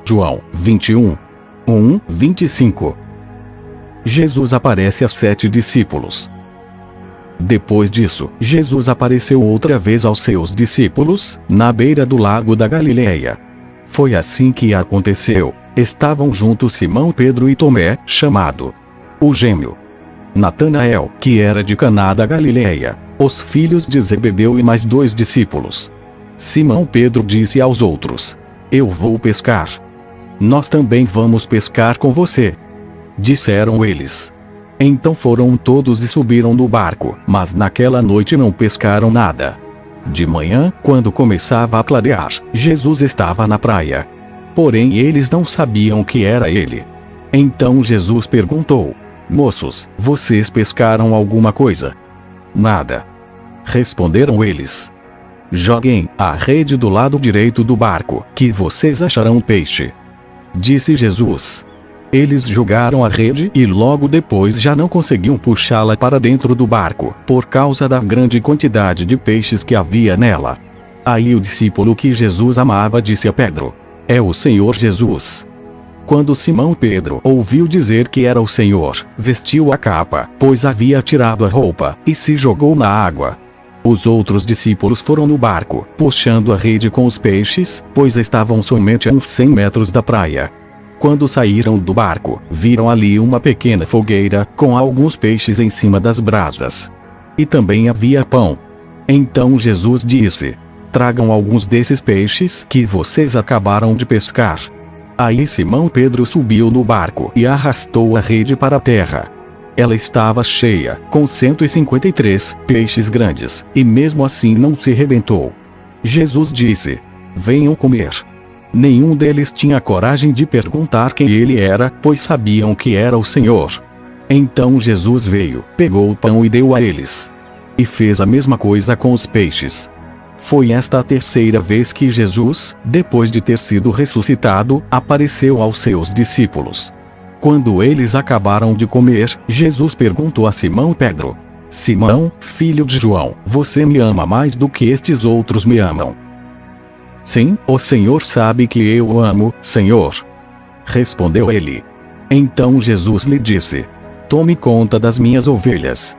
João 21, 25. Jesus aparece a 7 discípulos. Depois disso, Jesus apareceu outra vez aos seus discípulos, na beira do lago da Galileia. Foi assim que aconteceu. Estavam juntos Simão Pedro e Tomé, chamado o Gêmeo, Natanael, que era de Caná da Galileia, os filhos de Zebedeu e mais 2 discípulos. Simão Pedro disse aos outros: Eu vou pescar. Nós também vamos pescar com você. Disseram eles. Então foram todos e subiram no barco, mas naquela noite não pescaram nada. De manhã, quando começava a clarear, Jesus estava na praia. Porém eles não sabiam que era ele. Então Jesus perguntou: Moços, vocês pescaram alguma coisa? Nada. Responderam eles. Joguem a rede do lado direito do barco, que vocês acharão peixe. Disse Jesus. Eles jogaram a rede e logo depois já não conseguiam puxá-la para dentro do barco, por causa da grande quantidade de peixes que havia nela. Aí o discípulo que Jesus amava disse a Pedro: É o Senhor Jesus. Quando Simão Pedro ouviu dizer que era o Senhor, vestiu a capa, pois havia tirado a roupa, e se jogou na água. Os outros discípulos foram no barco, puxando a rede com os peixes, pois estavam somente a uns 100 metros da praia. Quando saíram do barco, viram ali uma pequena fogueira, com alguns peixes em cima das brasas. E também havia pão. Então Jesus disse: Tragam alguns desses peixes que vocês acabaram de pescar. Aí Simão Pedro subiu no barco e arrastou a rede para a terra. Ela estava cheia, com 153 peixes grandes, e mesmo assim não se rebentou. Jesus disse: Venham comer. Nenhum deles tinha coragem de perguntar quem ele era, pois sabiam que era o Senhor. Então Jesus veio, pegou o pão e deu a eles. E fez a mesma coisa com os peixes. Foi esta a terceira vez que Jesus, depois de ter sido ressuscitado, apareceu aos seus discípulos. Quando eles acabaram de comer, Jesus perguntou a Simão Pedro: Simão, filho de João, você me ama mais do que estes outros me amam? Sim, o Senhor sabe que eu o amo, Senhor. Respondeu ele. Então Jesus lhe disse: Tome conta das minhas ovelhas.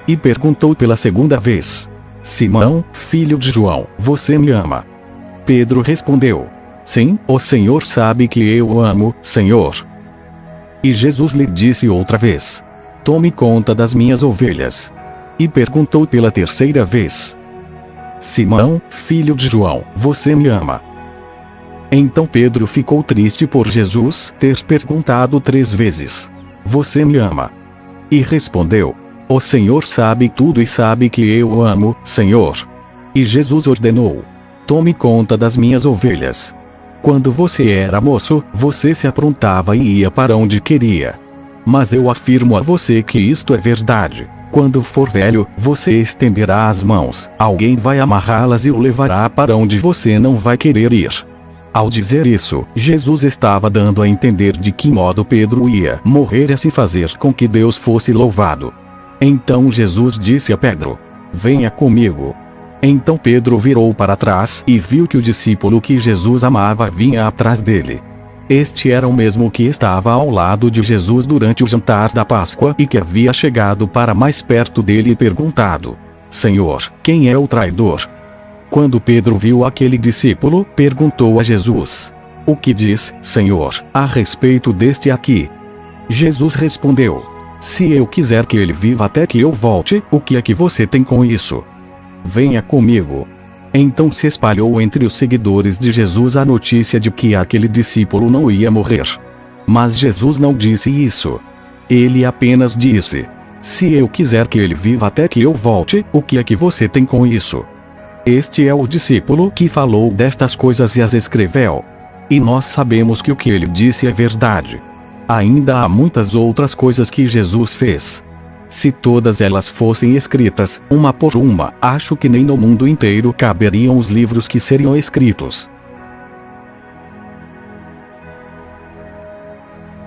E perguntou pela segunda vez: Simão, filho de João, você me ama? Pedro respondeu: Sim, o Senhor sabe que eu o amo, Senhor. E Jesus lhe disse outra vez: Tome conta das minhas ovelhas. E perguntou pela terceira vez: Simão, filho de João, você me ama? Então Pedro ficou triste por Jesus ter perguntado 3 vezes: Você me ama? E respondeu: O Senhor sabe tudo e sabe que eu o amo, Senhor. E Jesus ordenou: Tome conta das minhas ovelhas. Quando você era moço, você se aprontava e ia para onde queria. Mas eu afirmo a você que isto é verdade. Quando for velho, você estenderá as mãos, alguém vai amarrá-las e o levará para onde você não vai querer ir. Ao dizer isso, Jesus estava dando a entender de que modo Pedro ia morrer e assim fazer com que Deus fosse louvado. Então Jesus disse a Pedro: Venha comigo. Então Pedro virou para trás e viu que o discípulo que Jesus amava vinha atrás dele. Este era o mesmo que estava ao lado de Jesus durante o jantar da Páscoa e que havia chegado para mais perto dele e perguntado: Senhor, quem é o traidor? Quando Pedro viu aquele discípulo, perguntou a Jesus: O que diz, Senhor, a respeito deste aqui? Jesus respondeu: Se eu quiser que ele viva até que eu volte, o que é que você tem com isso? Venha comigo. Então se espalhou entre os seguidores de Jesus a notícia de que aquele discípulo não ia morrer. Mas Jesus não disse isso. Ele apenas disse: Se eu quiser que ele viva até que eu volte, o que é que você tem com isso? Este é o discípulo que falou destas coisas e as escreveu. E nós sabemos que o que ele disse é verdade. Ainda há muitas outras coisas que Jesus fez. Se todas elas fossem escritas, uma por uma, acho que nem no mundo inteiro caberiam os livros que seriam escritos.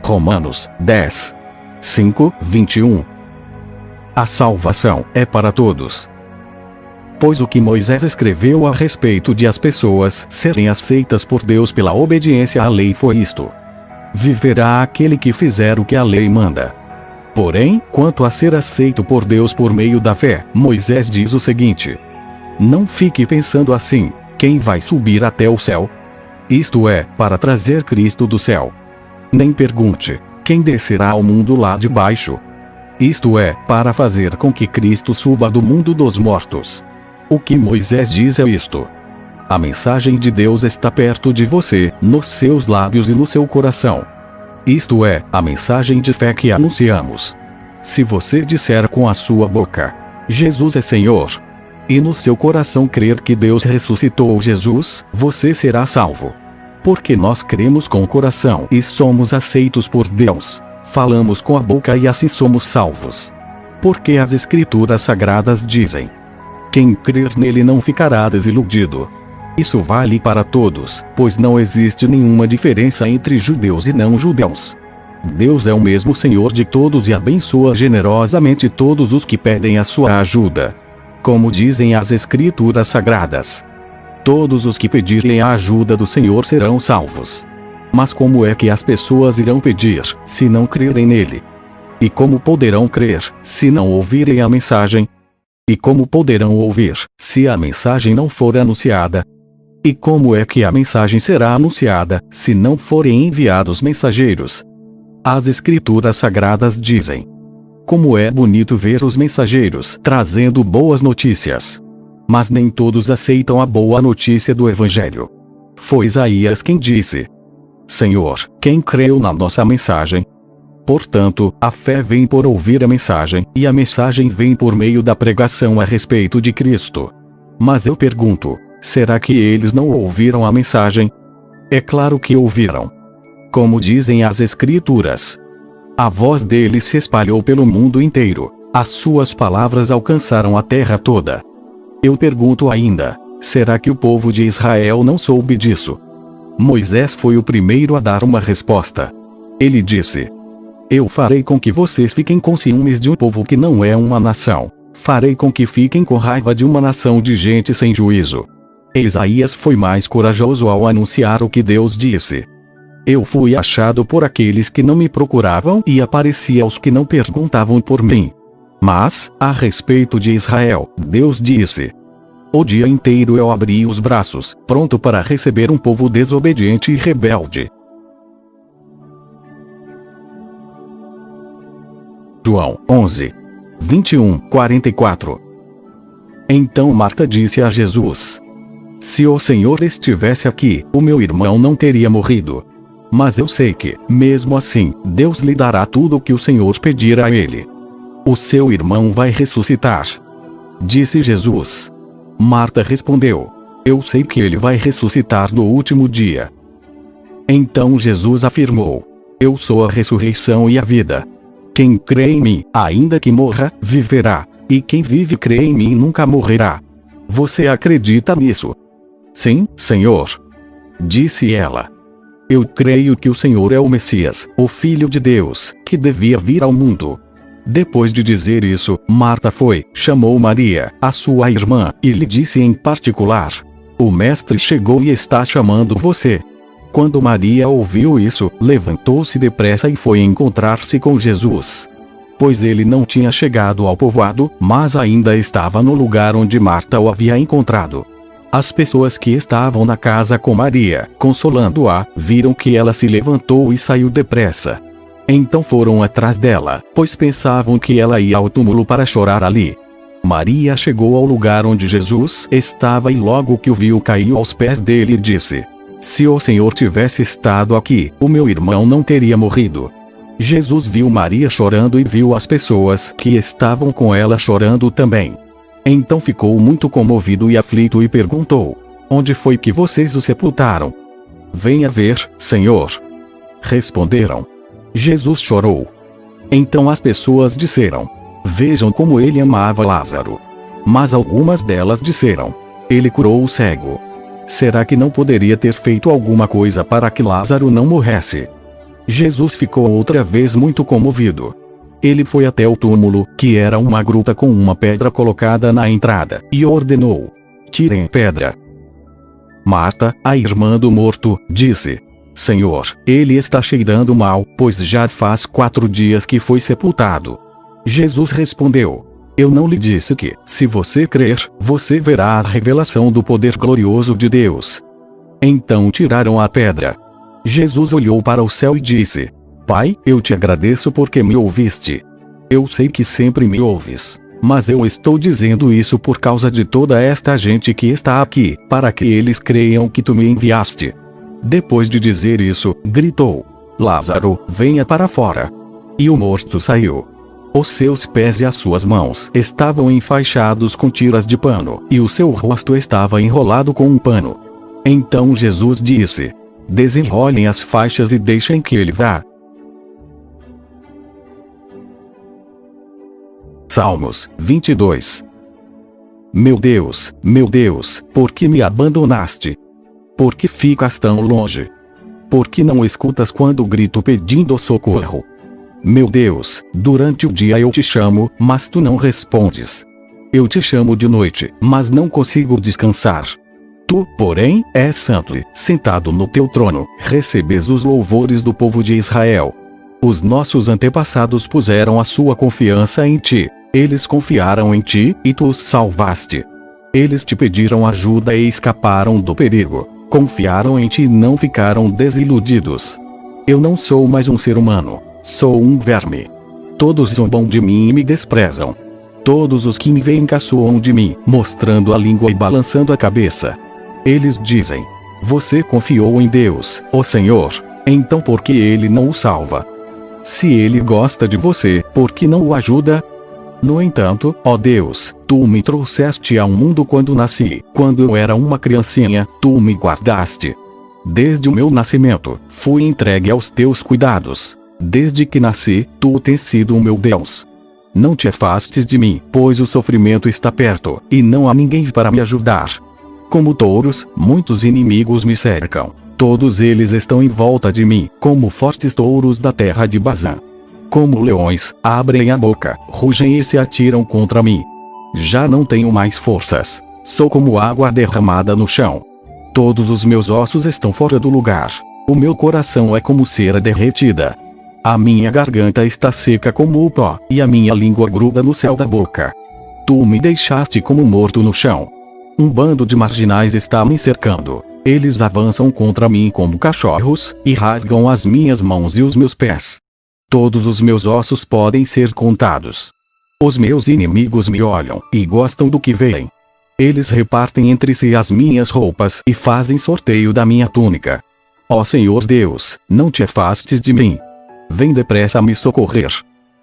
Romanos 10, 5, 21. A salvação é para todos. Pois o que Moisés escreveu a respeito de as pessoas serem aceitas por Deus pela obediência à lei foi isto: viverá aquele que fizer o que a lei manda. Porém, quanto a ser aceito por Deus por meio da fé, Moisés diz o seguinte: não fique pensando assim, quem vai subir até o céu? Isto é, para trazer Cristo do céu. Nem pergunte, quem descerá ao mundo lá de baixo? Isto é, para fazer com que Cristo suba do mundo dos mortos. O que Moisés diz é isto: a mensagem de Deus está perto de você, nos seus lábios e no seu coração. Isto é, a mensagem de fé que anunciamos. Se você disser com a sua boca, Jesus é Senhor, e no seu coração crer que Deus ressuscitou Jesus, você será salvo. Porque nós cremos com o coração e somos aceitos por Deus, falamos com a boca e assim somos salvos. Porque as Escrituras Sagradas dizem: quem crer nele não ficará desiludido. Isso vale para todos, pois não existe nenhuma diferença entre judeus e não judeus. Deus é o mesmo Senhor de todos e abençoa generosamente todos os que pedem a sua ajuda. Como dizem as Escrituras Sagradas: todos os que pedirem a ajuda do Senhor serão salvos. Mas como é que as pessoas irão pedir, se não crerem nele? E como poderão crer, se não ouvirem a mensagem? E como poderão ouvir, se a mensagem não for anunciada? E como é que a mensagem será anunciada, se não forem enviados mensageiros? As Escrituras Sagradas dizem: como é bonito ver os mensageiros trazendo boas notícias. Mas nem todos aceitam a boa notícia do Evangelho. Foi Isaías quem disse: Senhor, quem creu na nossa mensagem? Portanto, a fé vem por ouvir a mensagem, e a mensagem vem por meio da pregação a respeito de Cristo. Mas eu pergunto: será que eles não ouviram a mensagem? É claro que ouviram. Como dizem as Escrituras, a voz dele se espalhou pelo mundo inteiro, as suas palavras alcançaram a terra toda. Eu pergunto ainda: será que o povo de Israel não soube disso? Moisés foi o primeiro a dar uma resposta. Ele disse: eu farei com que vocês fiquem com ciúmes de um povo que não é uma nação. Farei com que fiquem com raiva de uma nação de gente sem juízo. Isaías foi mais corajoso ao anunciar o que Deus disse: eu fui achado por aqueles que não me procuravam e apareci aos que não perguntavam por mim. Mas, a respeito de Israel, Deus disse: o dia inteiro eu abri os braços, pronto para receber um povo desobediente e rebelde. João 11, 21, 44. Então Marta disse a Jesus: se o Senhor estivesse aqui, o meu irmão não teria morrido. Mas eu sei que, mesmo assim, Deus lhe dará tudo o que o Senhor pedir a ele. O seu irmão vai ressuscitar. Disse Jesus. Marta respondeu: eu sei que ele vai ressuscitar no último dia. Então Jesus afirmou: eu sou a ressurreição e a vida. Quem crê em mim, ainda que morra, viverá, e quem vive e crê em mim nunca morrerá. Você acredita nisso? Sim, Senhor. Disse ela. Eu creio que o Senhor é o Messias, o Filho de Deus, que devia vir ao mundo. Depois de dizer isso, Marta foi, chamou Maria, a sua irmã, e lhe disse em particular: o Mestre chegou e está chamando você. Quando Maria ouviu isso, levantou-se depressa e foi encontrar-se com Jesus. Pois ele não tinha chegado ao povoado, mas ainda estava no lugar onde Marta o havia encontrado. As pessoas que estavam na casa com Maria, consolando-a, viram que ela se levantou e saiu depressa. Então foram atrás dela, pois pensavam que ela ia ao túmulo para chorar ali. Maria chegou ao lugar onde Jesus estava e logo que o viu caiu aos pés dele e disse: se o Senhor tivesse estado aqui, o meu irmão não teria morrido. Jesus viu Maria chorando e viu as pessoas que estavam com ela chorando também. Então ficou muito comovido e aflito e perguntou: onde foi que vocês o sepultaram? Venha ver, Senhor. Responderam. Jesus chorou. Então as pessoas disseram: vejam como ele amava Lázaro. Mas algumas delas disseram: ele curou o cego. Será que não poderia ter feito alguma coisa para que Lázaro não morresse? Jesus ficou outra vez muito comovido. Ele foi até o túmulo, que era uma gruta com uma pedra colocada na entrada, e ordenou: tirem a pedra. Marta, a irmã do morto, disse: Senhor, ele está cheirando mal, pois já faz 4 dias que foi sepultado. Jesus respondeu: Eu não lhe disse que, se você crer, você verá a revelação do poder glorioso de Deus. Então tiraram a pedra. Jesus olhou para o céu e disse: Pai, eu te agradeço porque me ouviste. Eu sei que sempre me ouves. Mas eu estou dizendo isso por causa de toda esta gente que está aqui, para que eles creiam que tu me enviaste. Depois de dizer isso, gritou: Lázaro, venha para fora. E o morto saiu. Os seus pés e as suas mãos estavam enfaixados com tiras de pano, e o seu rosto estava enrolado com um pano. Então Jesus disse: Desenrolem as faixas e deixem que ele vá. Salmos 22. Meu Deus, por que me abandonaste? Por que ficas tão longe? Por que não escutas quando grito pedindo socorro? Meu Deus, durante o dia eu te chamo, mas tu não respondes. Eu te chamo de noite, mas não consigo descansar. Tu, porém, és santo, sentado no teu trono, recebes os louvores do povo de Israel. Os nossos antepassados puseram a sua confiança em ti. Eles confiaram em ti, e tu os salvaste. Eles te pediram ajuda e escaparam do perigo. Confiaram em ti e não ficaram desiludidos. Eu não sou mais um ser humano. Sou um verme. Todos zombam de mim e me desprezam. Todos os que me veem caçoam de mim, mostrando a língua e balançando a cabeça. Eles dizem: Você confiou em Deus, ó Senhor, então por que ele não o salva? Se ele gosta de você, por que não o ajuda? No entanto, ó Deus, tu me trouxeste ao mundo quando nasci. Quando eu era uma criancinha, tu me guardaste. Desde o meu nascimento, fui entregue aos teus cuidados. Desde que nasci, tu tens sido o meu Deus. Não te afastes de mim, pois o sofrimento está perto, e não há ninguém para me ajudar. Como touros, muitos inimigos me cercam. Todos eles estão em volta de mim, como fortes touros da terra de Bazã. Como leões, abrem a boca, rugem e se atiram contra mim. Já não tenho mais forças. Sou como água derramada no chão. Todos os meus ossos estão fora do lugar. O meu coração é como cera derretida. A minha garganta está seca como o pó, e a minha língua gruda no céu da boca. Tu me deixaste como morto no chão. Um bando de marginais está me cercando. Eles avançam contra mim como cachorros, e rasgam as minhas mãos e os meus pés. Todos os meus ossos podem ser contados. Os meus inimigos me olham, e gostam do que veem. Eles repartem entre si as minhas roupas, e fazem sorteio da minha túnica. Ó Senhor Deus, não te afastes de mim. Vem depressa me socorrer.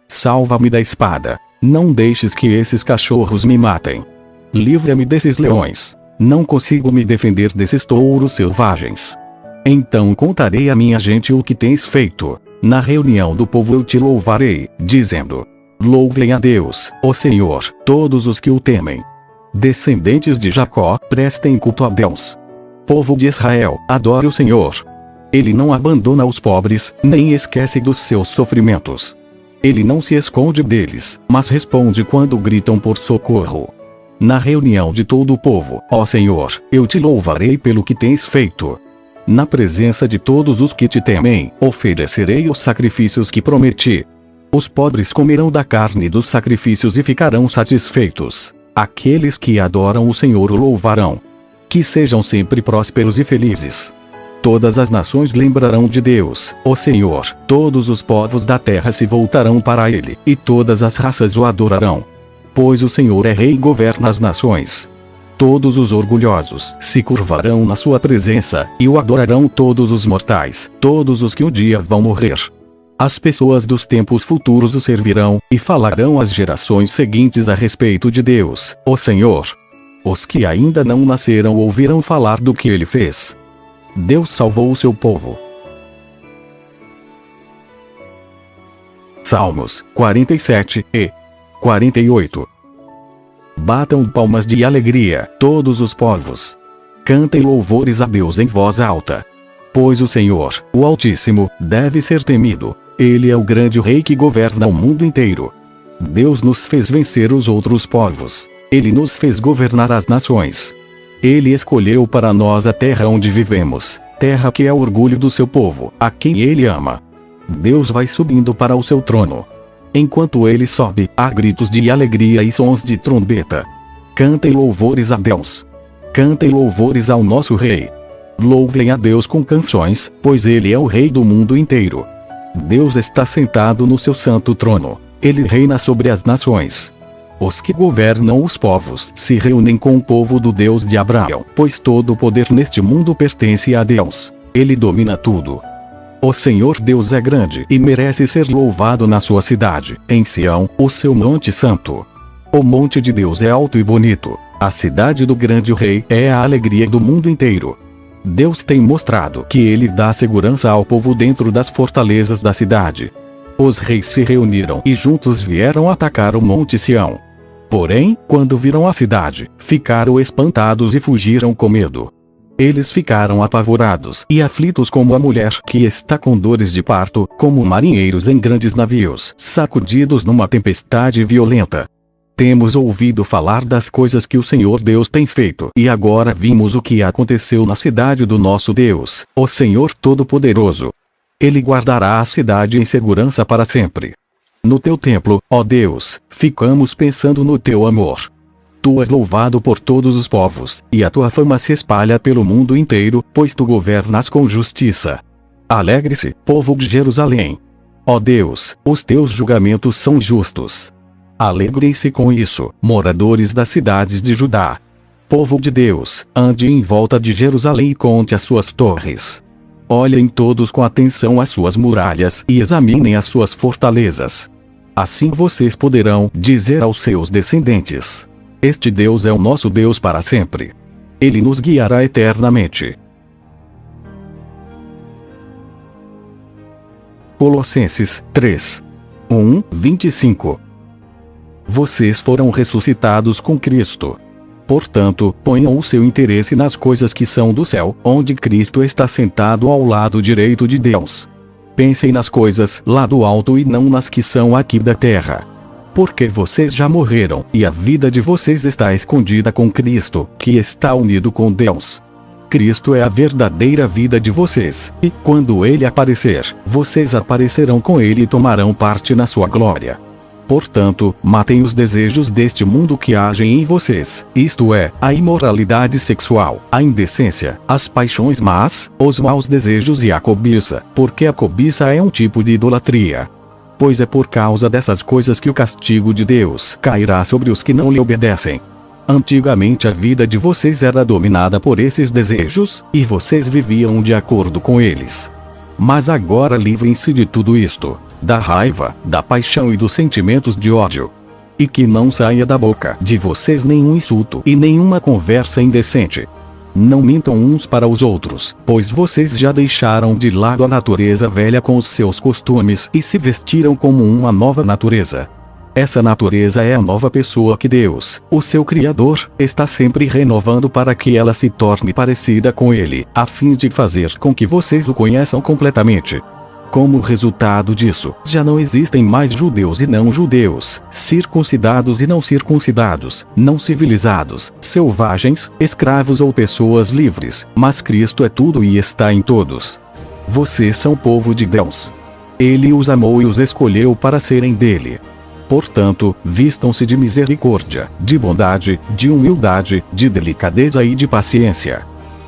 Salva-me da espada. Não deixes que esses cachorros me matem. Livra-me desses leões. Não consigo me defender desses touros selvagens. Então contarei à minha gente o que tens feito. Na reunião do povo eu te louvarei, dizendo: Louvem a Deus, ó Senhor, todos os que o temem. Descendentes de Jacó, prestem culto a Deus. Povo de Israel, adore o Senhor. Ele não abandona os pobres, nem esquece dos seus sofrimentos. Ele não se esconde deles, mas responde quando gritam por socorro. Na reunião de todo o povo, ó Senhor, eu te louvarei pelo que tens feito. Na presença de todos os que te temem, oferecerei os sacrifícios que prometi. Os pobres comerão da carne dos sacrifícios e ficarão satisfeitos. Aqueles que adoram o Senhor o louvarão. Que sejam sempre prósperos e felizes. Todas as nações lembrarão de Deus, ó Senhor. Todos os povos da terra se voltarão para ele, e todas as raças o adorarão. Pois o Senhor é rei e governa as nações. Todos os orgulhosos se curvarão na sua presença, e o adorarão todos os mortais, todos os que um dia vão morrer. As pessoas dos tempos futuros o servirão, e falarão às gerações seguintes a respeito de Deus, ó Senhor. Os que ainda não nasceram ouvirão falar do que ele fez. Deus salvou o seu povo. Salmos 47 e 48. Batam palmas de alegria, todos os povos. Cantem louvores a Deus em voz alta. Pois o Senhor, o Altíssimo, deve ser temido. Ele é o grande rei que governa o mundo inteiro. Deus nos fez vencer os outros povos. Ele nos fez governar as nações. Ele escolheu para nós a terra onde vivemos, terra que é o orgulho do seu povo, a quem ele ama. Deus vai subindo para o seu trono. Enquanto ele sobe, há gritos de alegria e sons de trombeta. Cantem louvores a Deus. Cantem louvores ao nosso Rei. Louvem a Deus com canções, pois Ele é o Rei do mundo inteiro. Deus está sentado no seu santo trono. Ele reina sobre as nações. Os que governam os povos se reúnem com o povo do Deus de Abraão, pois todo o poder neste mundo pertence a Deus. Ele domina tudo. O Senhor Deus é grande e merece ser louvado na sua cidade, em Sião, o seu monte santo. O monte de Deus é alto e bonito. A cidade do grande rei é a alegria do mundo inteiro. Deus tem mostrado que ele dá segurança ao povo dentro das fortalezas da cidade. Os reis se reuniram e juntos vieram atacar o monte Sião. Porém, quando viram a cidade, ficaram espantados e fugiram com medo. Eles ficaram apavorados e aflitos como a mulher que está com dores de parto, como marinheiros em grandes navios, sacudidos numa tempestade violenta. Temos ouvido falar das coisas que o Senhor Deus tem feito, e agora vimos o que aconteceu na cidade do nosso Deus, o Senhor Todo-Poderoso. Ele guardará a cidade em segurança para sempre. No teu templo, ó Deus, ficamos pensando no teu amor. Tu és louvado por todos os povos, e a tua fama se espalha pelo mundo inteiro, pois tu governas com justiça. Alegre-se, povo de Jerusalém. Ó Deus, os teus julgamentos são justos. Alegrem-se com isso, moradores das cidades de Judá. Povo de Deus, ande em volta de Jerusalém e conte as suas torres. Olhem todos com atenção as suas muralhas e examinem as suas fortalezas. Assim vocês poderão dizer aos seus descendentes: este Deus é o nosso Deus para sempre. Ele nos guiará eternamente. Colossenses 3. 1:25. Vocês foram ressuscitados com Cristo. Portanto, ponham o seu interesse nas coisas que são do céu, onde Cristo está sentado ao lado direito de Deus. Pensem nas coisas lá do alto e não nas que são aqui da terra. Porque vocês já morreram, e a vida de vocês está escondida com Cristo, que está unido com Deus. Cristo é a verdadeira vida de vocês, e, quando Ele aparecer, vocês aparecerão com Ele e tomarão parte na sua glória. Portanto, matem os desejos deste mundo que agem em vocês, isto é, a imoralidade sexual, a indecência, as paixões más, os maus desejos e a cobiça, porque a cobiça é um tipo de idolatria. Pois é por causa dessas coisas que o castigo de Deus cairá sobre os que não lhe obedecem. Antigamente a vida de vocês era dominada por esses desejos, e vocês viviam de acordo com eles. Mas agora livrem-se de tudo isto, da raiva, da paixão e dos sentimentos de ódio. E que não saia da boca de vocês nenhum insulto e nenhuma conversa indecente. Não mintam uns para os outros, pois vocês já deixaram de lado a natureza velha com os seus costumes e se vestiram como uma nova natureza. Essa natureza é a nova pessoa que Deus, o seu Criador, está sempre renovando para que ela se torne parecida com Ele, a fim de fazer com que vocês o conheçam completamente. Como resultado disso, já não existem mais judeus e não judeus, circuncidados e não circuncidados, não civilizados, selvagens, escravos ou pessoas livres, mas Cristo é tudo e está em todos. Vocês são povo de Deus. Ele os amou e os escolheu para serem dele. Portanto, vistam-se de misericórdia, de bondade, de humildade, de delicadeza e de paciência.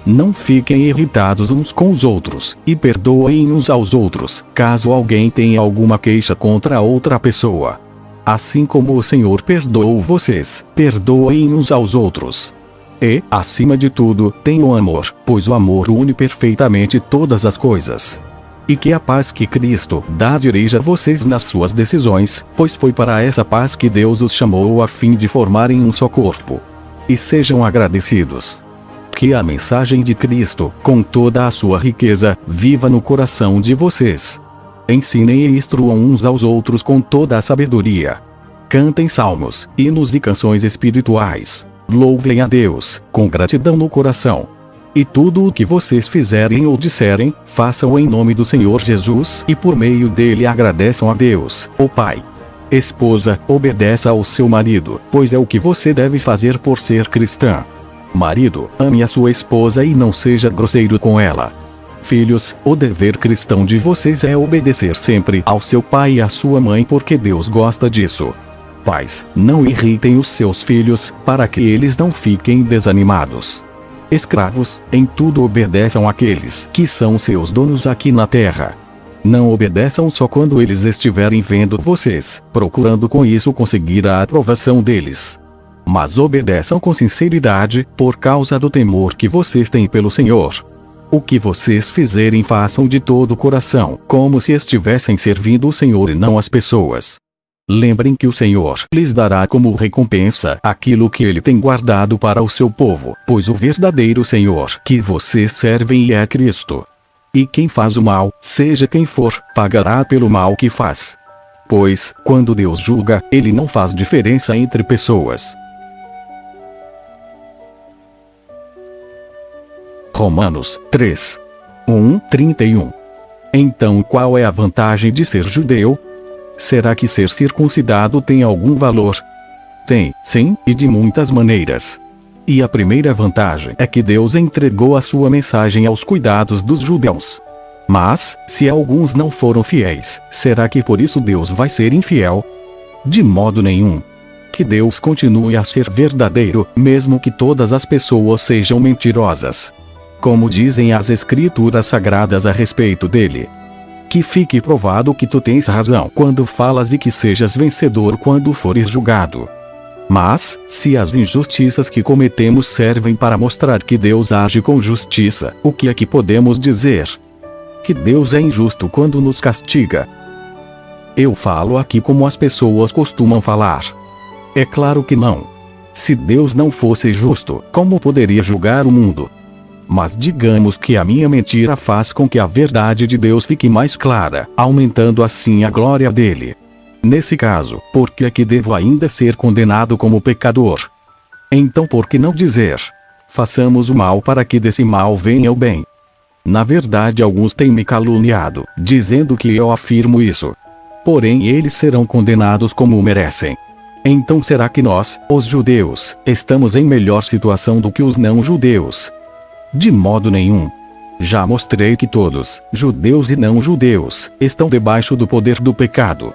Não fiquem irritados uns com os outros, e perdoem uns aos outros, caso alguém tenha alguma queixa contra outra pessoa. Assim como o Senhor perdoou vocês, perdoem uns aos outros. E, acima de tudo, tenham amor, pois o amor une perfeitamente todas as coisas. E que a paz que Cristo dá dirija vocês nas suas decisões, pois foi para essa paz que Deus os chamou a fim de formarem um só corpo. E sejam agradecidos. Que a mensagem de Cristo, com toda a sua riqueza, viva no coração de vocês. Ensinem e instruam uns aos outros com toda a sabedoria. Cantem salmos, hinos e canções espirituais. Louvem a Deus, com gratidão no coração. E tudo o que vocês fizerem ou disserem, façam em nome do Senhor Jesus, e por meio dele agradeçam a Deus, o Pai. Esposa, obedeça ao seu marido, pois é o que você deve fazer por ser cristã. Marido, ame a sua esposa e não seja grosseiro com ela. Filhos, o dever cristão de vocês é obedecer sempre ao seu pai e à sua mãe, porque Deus gosta disso. Pais, não irritem os seus filhos, para que eles não fiquem desanimados. Escravos, em tudo obedeçam àqueles que são seus donos aqui na terra. Não obedeçam só quando eles estiverem vendo vocês, procurando com isso conseguir a aprovação deles. Mas obedeçam com sinceridade, por causa do temor que vocês têm pelo Senhor. O que vocês fizerem, façam de todo o coração, como se estivessem servindo o Senhor e não as pessoas. Lembrem que o Senhor lhes dará como recompensa aquilo que ele tem guardado para o seu povo, pois o verdadeiro Senhor que vocês servem é Cristo. E quem faz o mal, seja quem for, pagará pelo mal que faz. Pois, quando Deus julga, ele não faz diferença entre pessoas. Romanos 3. 1:31. Então qual é a vantagem de ser judeu? Será que ser circuncidado tem algum valor? Tem, sim, e de muitas maneiras. E a primeira vantagem é que Deus entregou a sua mensagem aos cuidados dos judeus. Mas, se alguns não foram fiéis, será que por isso Deus vai ser infiel? De modo nenhum. Que Deus continue a ser verdadeiro, mesmo que todas as pessoas sejam mentirosas. Como dizem as Escrituras Sagradas a respeito dele. Que fique provado que tu tens razão quando falas e que sejas vencedor quando fores julgado. Mas, se as injustiças que cometemos servem para mostrar que Deus age com justiça, o que é que podemos dizer? Que Deus é injusto quando nos castiga. Eu falo aqui como as pessoas costumam falar. É claro que não. Se Deus não fosse justo, como poderia julgar o mundo? Mas digamos que a minha mentira faz com que a verdade de Deus fique mais clara, aumentando assim a glória dele. Nesse caso, por que é que devo ainda ser condenado como pecador? Então por que não dizer: façamos o mal para que desse mal venha o bem? Na verdade, alguns têm me caluniado, dizendo que eu afirmo isso. Porém eles serão condenados como merecem. Então será que nós, os judeus, estamos em melhor situação do que os não-judeus? De modo nenhum. Já mostrei que todos, judeus e não-judeus, estão debaixo do poder do pecado.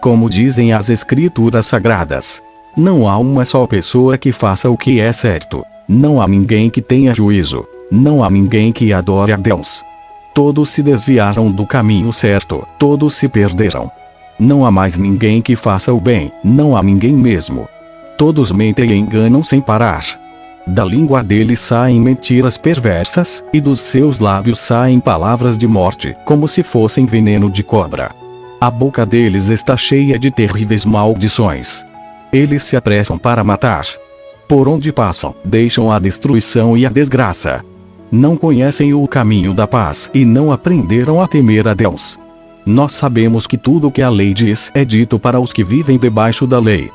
Como dizem as Escrituras Sagradas, não há uma só pessoa que faça o que é certo. Não há ninguém que tenha juízo. Não há ninguém que adore a Deus. Todos se desviaram do caminho certo. Todos se perderam. Não há mais ninguém que faça o bem. Não há ninguém mesmo. Todos mentem e enganam sem parar. Da língua deles saem mentiras perversas, e dos seus lábios saem palavras de morte, como se fossem veneno de cobra. A boca deles está cheia de terríveis maldições. Eles se apressam para matar. Por onde passam, deixam a destruição e a desgraça. Não conhecem o caminho da paz e não aprenderam a temer a Deus. Nós sabemos que tudo o que a lei diz é dito para os que vivem debaixo da lei.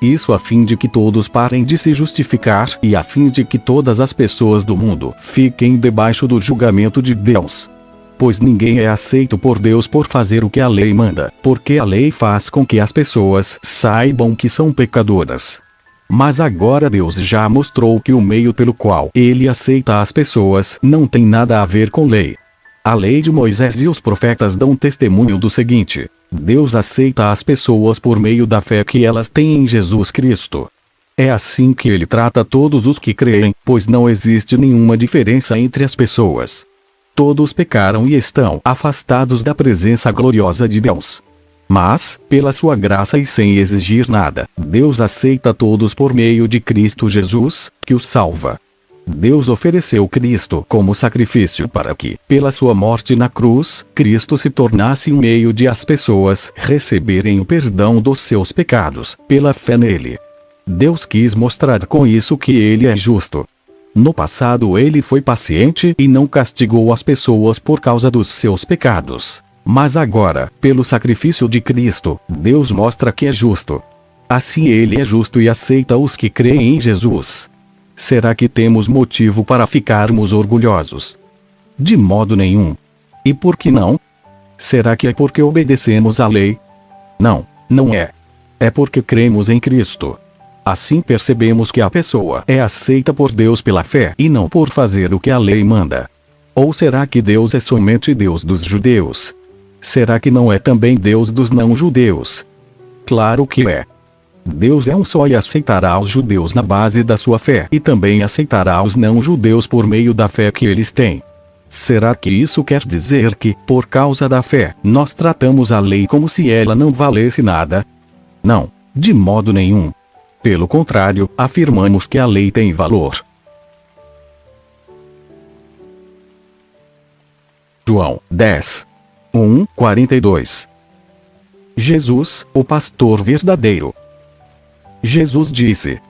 Isso a fim de que todos parem de se justificar e a fim de que todas as pessoas do mundo fiquem debaixo do julgamento de Deus. Pois ninguém é aceito por Deus por fazer o que a lei manda, porque a lei faz com que as pessoas saibam que são pecadoras. Mas agora Deus já mostrou que o meio pelo qual ele aceita as pessoas não tem nada a ver com lei. A lei de Moisés e os profetas dão testemunho do seguinte: Deus aceita as pessoas por meio da fé que elas têm em Jesus Cristo. É assim que ele trata todos os que creem, pois não existe nenhuma diferença entre as pessoas. Todos pecaram e estão afastados da presença gloriosa de Deus. Mas, pela sua graça e sem exigir nada, Deus aceita todos por meio de Cristo Jesus, que os salva. Deus ofereceu Cristo como sacrifício para que, pela sua morte na cruz, Cristo se tornasse um meio de as pessoas receberem o perdão dos seus pecados, pela fé nele. Deus quis mostrar com isso que ele é justo. No passado ele foi paciente e não castigou as pessoas por causa dos seus pecados. Mas agora, pelo sacrifício de Cristo, Deus mostra que é justo. Assim ele é justo e aceita os que creem em Jesus. Será que temos motivo para ficarmos orgulhosos? De modo nenhum. E por que não? Será que é porque obedecemos à lei? Não, não é. É porque cremos em Cristo. Assim percebemos que a pessoa é aceita por Deus pela fé e não por fazer o que a lei manda. Ou será que Deus é somente Deus dos judeus? Será que não é também Deus dos não-judeus? Claro que é. Deus é um só e aceitará os judeus na base da sua fé e também aceitará os não-judeus por meio da fé que eles têm. Será que isso quer dizer que, por causa da fé, nós tratamos a lei como se ela não valesse nada? Não, de modo nenhum. Pelo contrário, afirmamos que a lei tem valor. João 10. 42. Jesus, o pastor verdadeiro. Jesus disse: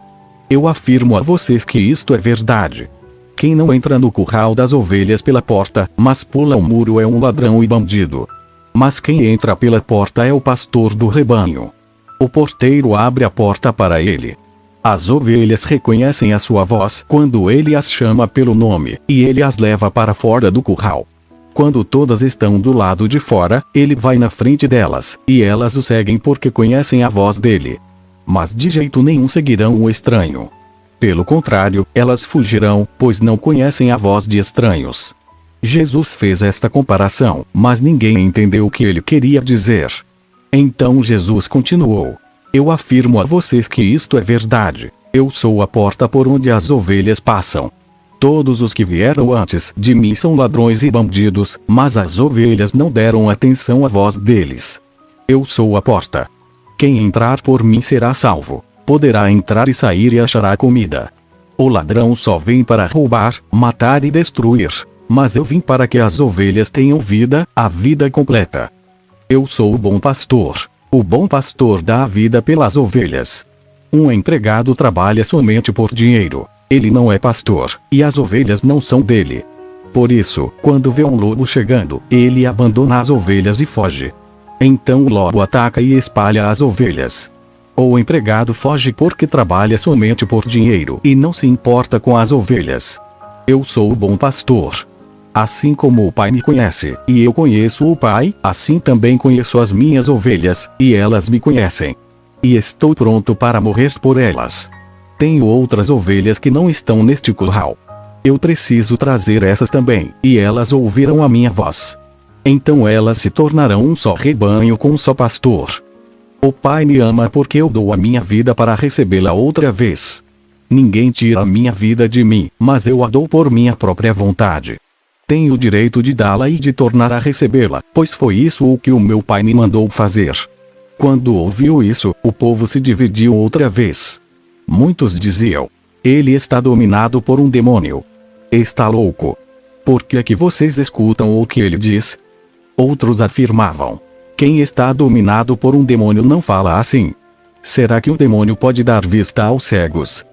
Eu afirmo a vocês que isto é verdade. Quem não entra no curral das ovelhas pela porta, mas pula o muro é um ladrão e bandido. Mas quem entra pela porta é o pastor do rebanho. O porteiro abre a porta para ele. As ovelhas reconhecem a sua voz quando ele as chama pelo nome, e ele as leva para fora do curral. Quando todas estão do lado de fora, ele vai na frente delas, e elas o seguem porque conhecem a voz dele. Mas de jeito nenhum seguirão o estranho. Pelo contrário, elas fugirão, pois não conhecem a voz de estranhos. Jesus fez esta comparação, mas ninguém entendeu o que ele queria dizer. Então Jesus continuou: Eu afirmo a vocês que isto é verdade. Eu sou a porta por onde as ovelhas passam. Todos os que vieram antes de mim são ladrões e bandidos, mas as ovelhas não deram atenção à voz deles. Eu sou a porta. Quem entrar por mim será salvo. Poderá entrar e sair e achará comida. O ladrão só vem para roubar, matar e destruir. Mas eu vim para que as ovelhas tenham vida, a vida completa. Eu sou o bom pastor. O bom pastor dá a vida pelas ovelhas. Um empregado trabalha somente por dinheiro. Ele não é pastor, e as ovelhas não são dele. Por isso, quando vê um lobo chegando, ele abandona as ovelhas e foge. Então o lobo ataca e espalha as ovelhas. O empregado foge porque trabalha somente por dinheiro e não se importa com as ovelhas. Eu sou o bom pastor. Assim como o Pai me conhece, e eu conheço o Pai, assim também conheço as minhas ovelhas, e elas me conhecem. E estou pronto para morrer por elas. Tenho outras ovelhas que não estão neste curral. Eu preciso trazer essas também, e elas ouvirão a minha voz. Então elas se tornarão um só rebanho com um só pastor. O Pai me ama porque eu dou a minha vida para recebê-la outra vez. Ninguém tira a minha vida de mim, mas eu a dou por minha própria vontade. Tenho o direito de dá-la e de tornar a recebê-la, pois foi isso o que o meu Pai me mandou fazer. Quando ouviu isso, o povo se dividiu outra vez. Muitos diziam: Ele está dominado por um demônio. Está louco. Por que é que vocês escutam o que ele diz? Outros afirmavam: Quem está dominado por um demônio não fala assim. Será que um demônio pode dar vista aos cegos?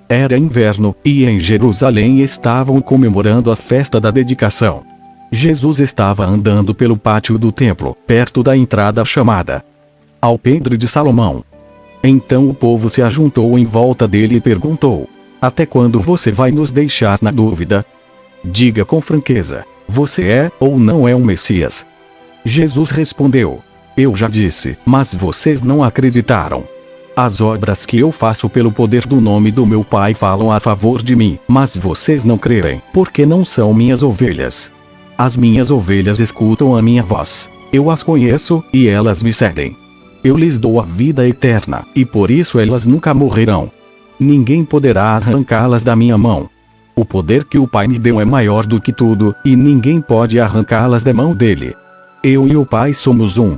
Era inverno, e em Jerusalém estavam comemorando a festa da dedicação. Jesus estava andando pelo pátio do templo, perto da entrada chamada Alpendre de Salomão. Então o povo se ajuntou em volta dele e perguntou: Até quando você vai nos deixar na dúvida? Diga com franqueza: você é ou não é o Messias? Jesus respondeu: Eu já disse, mas vocês não acreditaram. As obras que eu faço pelo poder do nome do meu Pai falam a favor de mim, mas vocês não creem, porque não são minhas ovelhas. As minhas ovelhas escutam a minha voz. Eu as conheço, e elas me seguem. Eu lhes dou a vida eterna, e por isso elas nunca morrerão. Ninguém poderá arrancá-las da minha mão. O poder que o Pai me deu é maior do que tudo, e ninguém pode arrancá-las da mão dele. Eu e o Pai somos um.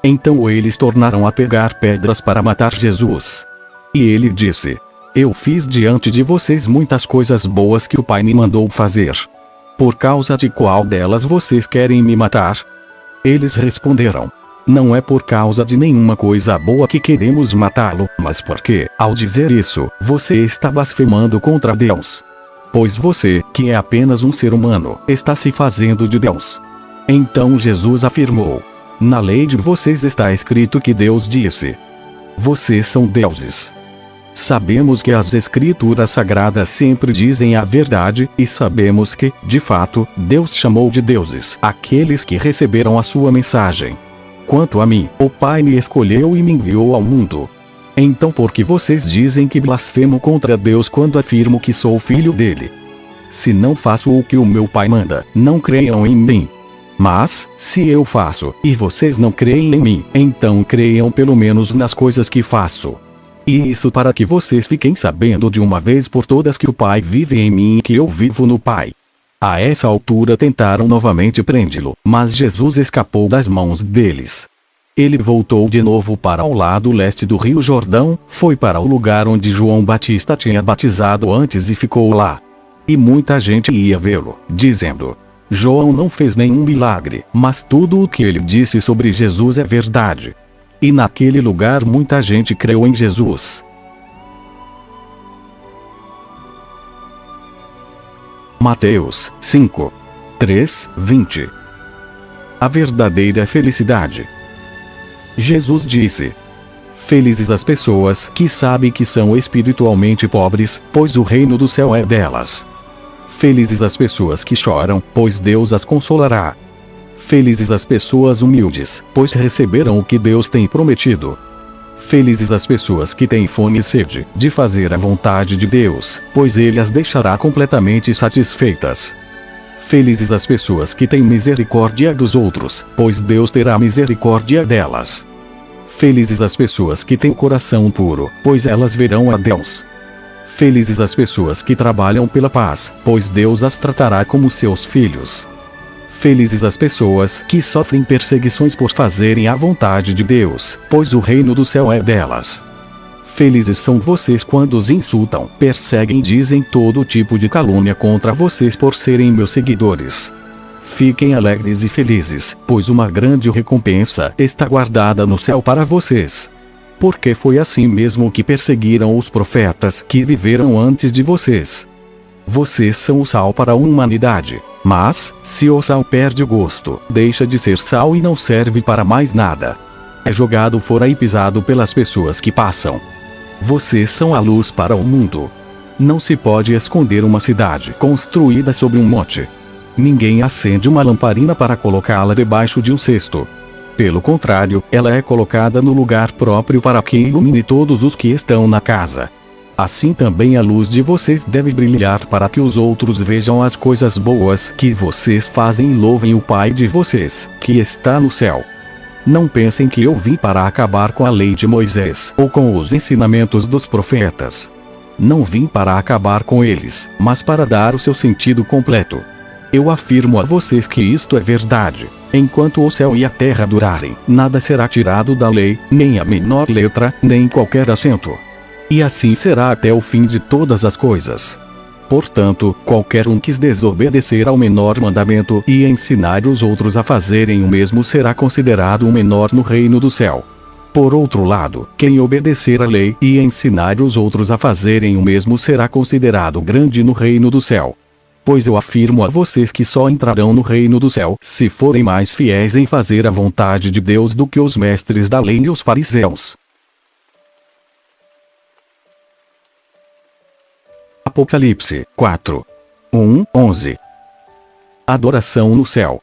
Então eles tornaram a pegar pedras para matar Jesus. E ele disse: Eu fiz diante de vocês muitas coisas boas que o Pai me mandou fazer. Por causa de qual delas vocês querem me matar? Eles responderam: Não é por causa de nenhuma coisa boa que queremos matá-lo, mas porque, ao dizer isso, você está blasfemando contra Deus. Pois você, que é apenas um ser humano, está se fazendo de Deus. Então Jesus afirmou: Na lei de vocês está escrito que Deus disse: Vocês são deuses. Sabemos que as Escrituras Sagradas sempre dizem a verdade, e sabemos que, de fato, Deus chamou de deuses aqueles que receberam a sua mensagem. Quanto a mim, o Pai me escolheu e me enviou ao mundo. Então por que vocês dizem que blasfemo contra Deus quando afirmo que sou filho dele? Se não faço o que o meu Pai manda, não creiam em mim. Mas, se eu faço, e vocês não creem em mim, então creiam pelo menos nas coisas que faço. E isso para que vocês fiquem sabendo de uma vez por todas que o Pai vive em mim e que eu vivo no Pai. A essa altura tentaram novamente prendê-lo, mas Jesus escapou das mãos deles. Ele voltou de novo para o lado leste do Rio Jordão, foi para o lugar onde João Batista tinha batizado antes e ficou lá. E muita gente ia vê-lo, dizendo: João não fez nenhum milagre, mas tudo o que ele disse sobre Jesus é verdade. E naquele lugar muita gente creu em Jesus. Mateus 5. 3, 20. A verdadeira felicidade. Jesus disse: Felizes as pessoas que sabem que são espiritualmente pobres, pois o reino do céu é delas. Felizes as pessoas que choram, pois Deus as consolará. Felizes as pessoas humildes, pois receberão o que Deus tem prometido. Felizes as pessoas que têm fome e sede de fazer a vontade de Deus, pois Ele as deixará completamente satisfeitas. Felizes as pessoas que têm misericórdia dos outros, pois Deus terá misericórdia delas. Felizes as pessoas que têm o coração puro, pois elas verão a Deus. Felizes as pessoas que trabalham pela paz, pois Deus as tratará como seus filhos. Felizes as pessoas que sofrem perseguições por fazerem a vontade de Deus, pois o reino do céu é delas. Felizes são vocês quando os insultam, perseguem e dizem todo tipo de calúnia contra vocês por serem meus seguidores. Fiquem alegres e felizes, pois uma grande recompensa está guardada no céu para vocês. Porque foi assim mesmo que perseguiram os profetas que viveram antes de vocês. Vocês são o sal para a humanidade. Mas, se o sal perde o gosto, deixa de ser sal e não serve para mais nada. É jogado fora e pisado pelas pessoas que passam. Vocês são a luz para o mundo. Não se pode esconder uma cidade construída sobre um monte. Ninguém acende uma lamparina para colocá-la debaixo de um cesto. Pelo contrário, ela é colocada no lugar próprio para que ilumine todos os que estão na casa. Assim também a luz de vocês deve brilhar para que os outros vejam as coisas boas que vocês fazem e louvem o Pai de vocês, que está no céu. Não pensem que eu vim para acabar com a lei de Moisés ou com os ensinamentos dos profetas. Não vim para acabar com eles, mas para dar o seu sentido completo. Eu afirmo a vocês que isto é verdade. Enquanto o céu e a terra durarem, nada será tirado da lei, nem a menor letra, nem qualquer acento. E assim será até o fim de todas as coisas. Portanto, qualquer um que desobedecer ao menor mandamento e ensinar os outros a fazerem o mesmo será considerado o menor no reino do céu. Por outro lado, quem obedecer à lei e ensinar os outros a fazerem o mesmo será considerado grande no reino do céu. Pois eu afirmo a vocês que só entrarão no reino do céu se forem mais fiéis em fazer a vontade de Deus do que os mestres da lei e os fariseus. Apocalipse 4. 1, 11. Adoração no céu.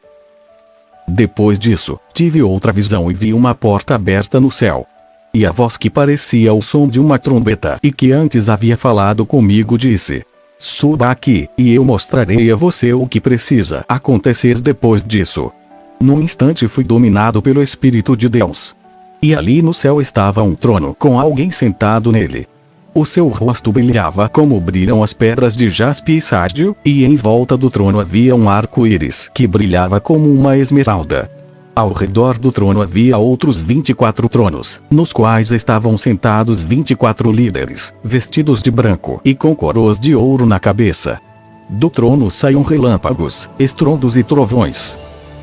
Depois disso, tive outra visão e vi uma porta aberta no céu. E a voz que parecia o som de uma trombeta e que antes havia falado comigo disse: Suba aqui, e eu mostrarei a você o que precisa acontecer depois disso. Num instante fui dominado pelo Espírito de Deus. E ali no céu estava um trono com alguém sentado nele. O seu rosto brilhava como brilham as pedras de jaspe e sárdio, e em volta do trono havia um arco-íris que brilhava como uma esmeralda. Ao redor do trono havia outros 24 tronos, nos quais estavam sentados 24 líderes, vestidos de branco e com coroas de ouro na cabeça. Do trono saíam relâmpagos, estrondos e trovões.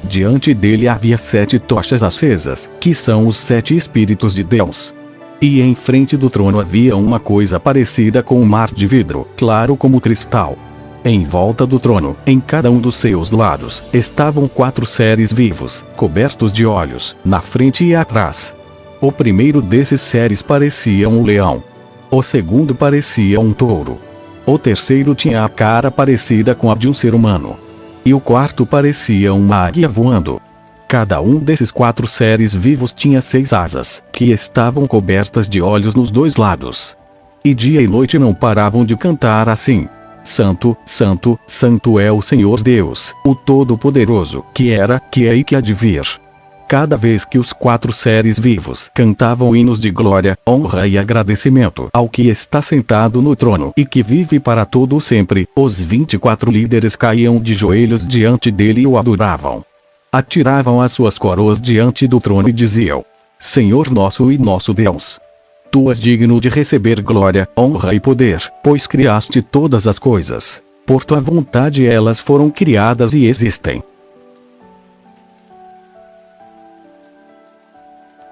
Diante dele havia 7 tochas acesas, que são os 7 Espíritos de Deus. E em frente do trono havia uma coisa parecida com um mar de vidro, claro como cristal. Em volta do trono, em cada um dos seus lados, estavam 4 seres vivos, cobertos de olhos, na frente e atrás. O primeiro desses seres parecia um leão. O segundo parecia um touro. O terceiro tinha a cara parecida com a de um ser humano. E o quarto parecia uma águia voando. Cada um desses 4 seres vivos tinha 6 asas, que estavam cobertas de olhos nos 2 lados. E dia e noite não paravam de cantar assim: Santo, Santo, Santo é o Senhor Deus, o Todo-Poderoso, que era, que é e que há de vir. Cada vez que os 4 seres vivos cantavam hinos de glória, honra e agradecimento ao que está sentado no trono e que vive para todo sempre, os 24 líderes caíam de joelhos diante dele e o adoravam. Atiravam as suas coroas diante do trono e diziam: Senhor nosso e nosso Deus, tu és digno de receber glória, honra e poder, pois criaste todas as coisas. Por tua vontade elas foram criadas e existem.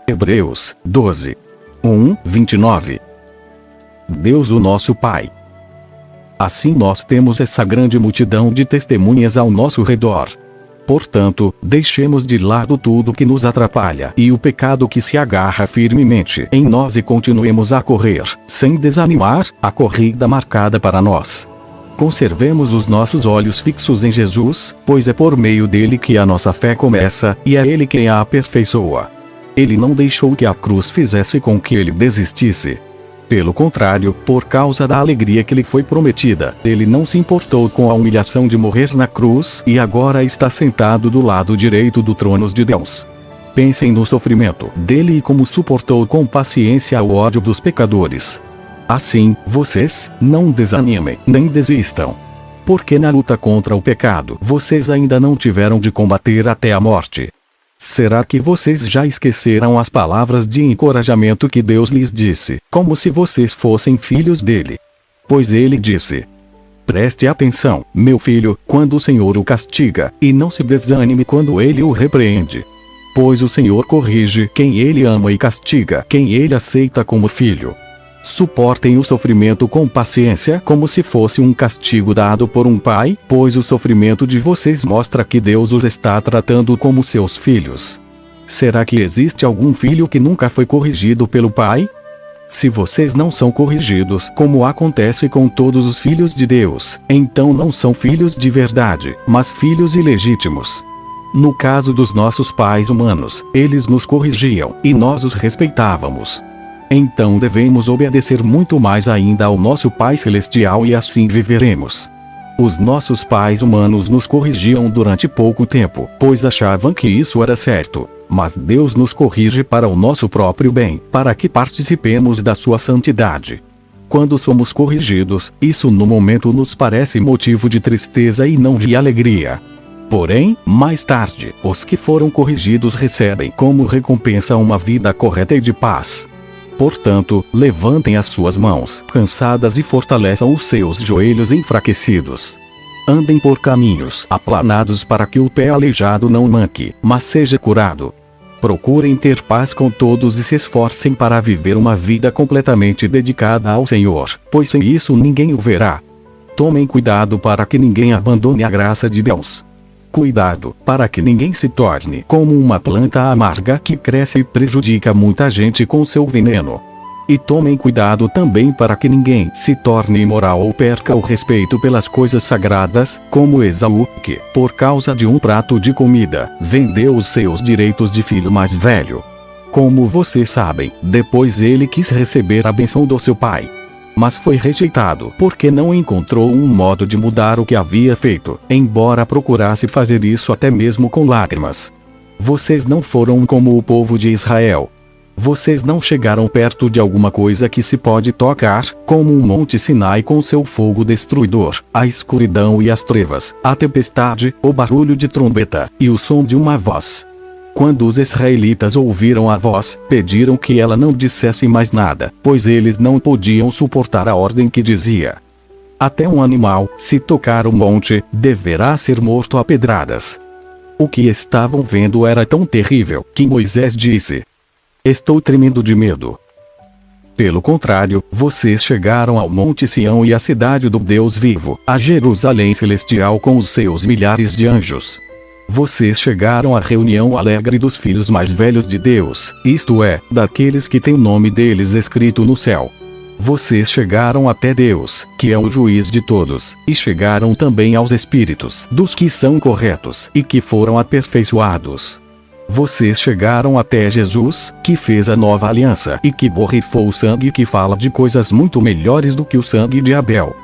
Hebreus 12. 29. Deus o nosso Pai. Assim nós temos essa grande multidão de testemunhas ao nosso redor. Portanto, deixemos de lado tudo que nos atrapalha e o pecado que se agarra firmemente em nós e continuemos a correr, sem desanimar, a corrida marcada para nós. Conservemos os nossos olhos fixos em Jesus, pois é por meio dele que a nossa fé começa, e é ele quem a aperfeiçoa. Ele não deixou que a cruz fizesse com que ele desistisse. Pelo contrário, por causa da alegria que lhe foi prometida, ele não se importou com a humilhação de morrer na cruz e agora está sentado do lado direito do trono de Deus. Pensem no sofrimento dele e como suportou com paciência o ódio dos pecadores. Assim, vocês, não desanimem, nem desistam. Porque na luta contra o pecado vocês ainda não tiveram de combater até a morte. Será que vocês já esqueceram as palavras de encorajamento que Deus lhes disse, como se vocês fossem filhos dele? Pois ele disse: Preste atenção, meu filho, quando o Senhor o castiga, e não se desanime quando ele o repreende. Pois o Senhor corrige quem ele ama e castiga quem ele aceita como filho. Suportem o sofrimento com paciência como se fosse um castigo dado por um pai, pois o sofrimento de vocês mostra que Deus os está tratando como seus filhos. Será que existe algum filho que nunca foi corrigido pelo pai? Se vocês não são corrigidos, como acontece com todos os filhos de Deus, então não são filhos de verdade, mas filhos ilegítimos. No caso dos nossos pais humanos, eles nos corrigiam, e nós os respeitávamos. Então devemos obedecer muito mais ainda ao nosso Pai Celestial e assim viveremos. Os nossos pais humanos nos corrigiam durante pouco tempo, pois achavam que isso era certo. Mas Deus nos corrige para o nosso próprio bem, para que participemos da sua santidade. Quando somos corrigidos, isso no momento nos parece motivo de tristeza e não de alegria. Porém, mais tarde, os que foram corrigidos recebem como recompensa uma vida correta e de paz. Portanto, levantem as suas mãos cansadas e fortaleçam os seus joelhos enfraquecidos. Andem por caminhos aplanados para que o pé aleijado não manque, mas seja curado. Procurem ter paz com todos e se esforcem para viver uma vida completamente dedicada ao Senhor, pois sem isso ninguém o verá. Tomem cuidado para que ninguém abandone a graça de Deus. Cuidado, para que ninguém se torne como uma planta amarga que cresce e prejudica muita gente com seu veneno. E tomem cuidado também para que ninguém se torne imoral ou perca o respeito pelas coisas sagradas, como Esaú, que, por causa de um prato de comida, vendeu os seus direitos de filho mais velho. Como vocês sabem, depois ele quis receber a bênção do seu pai. Mas foi rejeitado porque não encontrou um modo de mudar o que havia feito, embora procurasse fazer isso até mesmo com lágrimas. Vocês não foram como o povo de Israel. Vocês não chegaram perto de alguma coisa que se pode tocar, como um monte Sinai com seu fogo destruidor, a escuridão e as trevas, a tempestade, o barulho de trombeta, e o som de uma voz. Quando os israelitas ouviram a voz, pediram que ela não dissesse mais nada, pois eles não podiam suportar a ordem que dizia: até um animal, se tocar o monte, deverá ser morto a pedradas. O que estavam vendo era tão terrível, que Moisés disse: estou tremendo de medo. Pelo contrário, vocês chegaram ao Monte Sião e à cidade do Deus vivo, a Jerusalém celestial com os seus milhares de anjos. Vocês chegaram à reunião alegre dos filhos mais velhos de Deus, isto é, daqueles que têm o nome deles escrito no céu. Vocês chegaram até Deus, que é o juiz de todos, e chegaram também aos espíritos dos que são corretos e que foram aperfeiçoados. Vocês chegaram até Jesus, que fez a nova aliança e que borrifou o sangue, que fala de coisas muito melhores do que o sangue de Abel.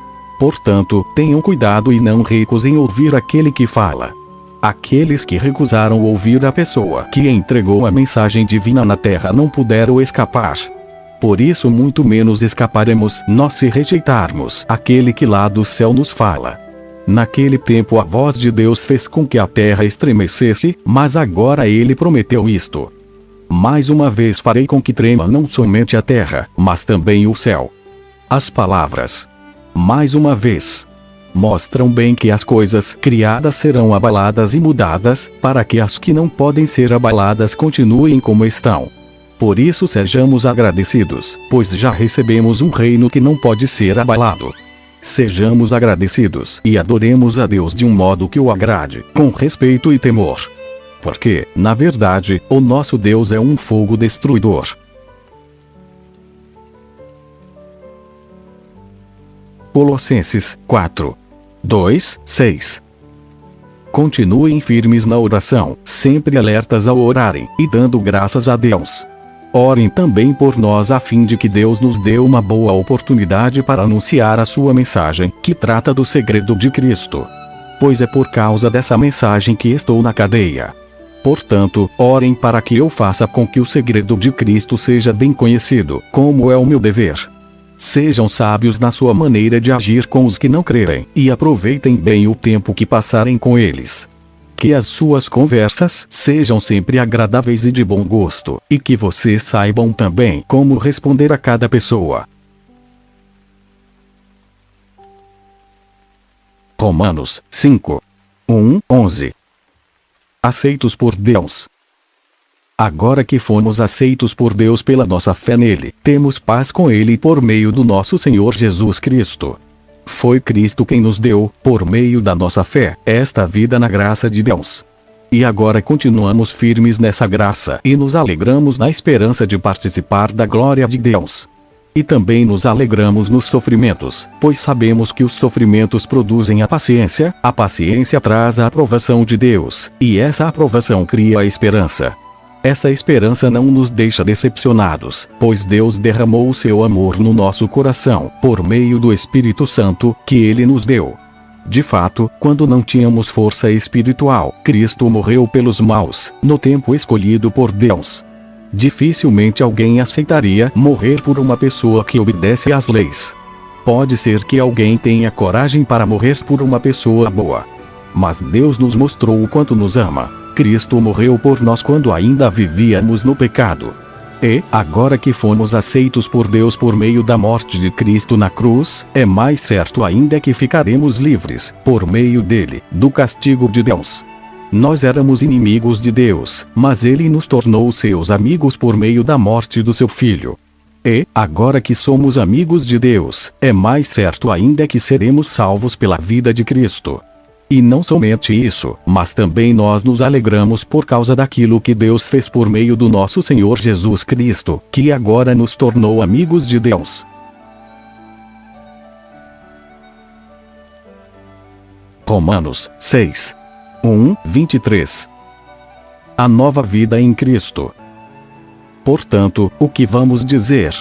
Portanto, tenham cuidado e não recusem ouvir aquele que fala. Aqueles que recusaram ouvir a pessoa que entregou a mensagem divina na terra não puderam escapar. Por isso muito menos escaparemos nós se rejeitarmos aquele que lá do céu nos fala. Naquele tempo a voz de Deus fez com que a terra estremecesse, mas agora ele prometeu isto: mais uma vez farei com que trema não somente a terra, mas também o céu. As palavras mais uma vez mostram bem que as coisas criadas serão abaladas e mudadas, para que as que não podem ser abaladas continuem como estão. Por isso sejamos agradecidos, pois já recebemos um reino que não pode ser abalado. Sejamos agradecidos e adoremos a Deus de um modo que o agrade, com respeito e temor. Porque, na verdade, o nosso Deus é um fogo destruidor. Colossenses 4, 2, 6. Continuem firmes na oração, sempre alertas ao orarem, e dando graças a Deus. Orem também por nós a fim de que Deus nos dê uma boa oportunidade para anunciar a sua mensagem, que trata do segredo de Cristo. Pois é por causa dessa mensagem que estou na cadeia. Portanto, orem para que eu faça com que o segredo de Cristo seja bem conhecido, como é o meu dever. Sejam sábios na sua maneira de agir com os que não crerem, e aproveitem bem o tempo que passarem com eles. Que as suas conversas sejam sempre agradáveis e de bom gosto, e que vocês saibam também como responder a cada pessoa. Romanos 5, 1, 11. Aceitos por Deus. Agora que fomos aceitos por Deus pela nossa fé nele, temos paz com ele por meio do nosso Senhor Jesus Cristo. Foi Cristo quem nos deu, por meio da nossa fé, esta vida na graça de Deus. E agora continuamos firmes nessa graça e nos alegramos na esperança de participar da glória de Deus. E também nos alegramos nos sofrimentos, pois sabemos que os sofrimentos produzem a paciência traz a aprovação de Deus, e essa aprovação cria a esperança. Essa esperança não nos deixa decepcionados, pois Deus derramou o seu amor no nosso coração, por meio do Espírito Santo, que ele nos deu. De fato, quando não tínhamos força espiritual, Cristo morreu pelos maus, no tempo escolhido por Deus. Dificilmente alguém aceitaria morrer por uma pessoa que obedece às leis. Pode ser que alguém tenha coragem para morrer por uma pessoa boa. Mas Deus nos mostrou o quanto nos ama. Cristo morreu por nós quando ainda vivíamos no pecado. E, agora que fomos aceitos por Deus por meio da morte de Cristo na cruz, é mais certo ainda que ficaremos livres, por meio dele, do castigo de Deus. Nós éramos inimigos de Deus, mas ele nos tornou seus amigos por meio da morte do seu Filho. E, agora que somos amigos de Deus, é mais certo ainda que seremos salvos pela vida de Cristo. E não somente isso, mas também nós nos alegramos por causa daquilo que Deus fez por meio do nosso Senhor Jesus Cristo, que agora nos tornou amigos de Deus. Romanos 6, 1, 23. A nova vida em Cristo. Portanto, o que vamos dizer?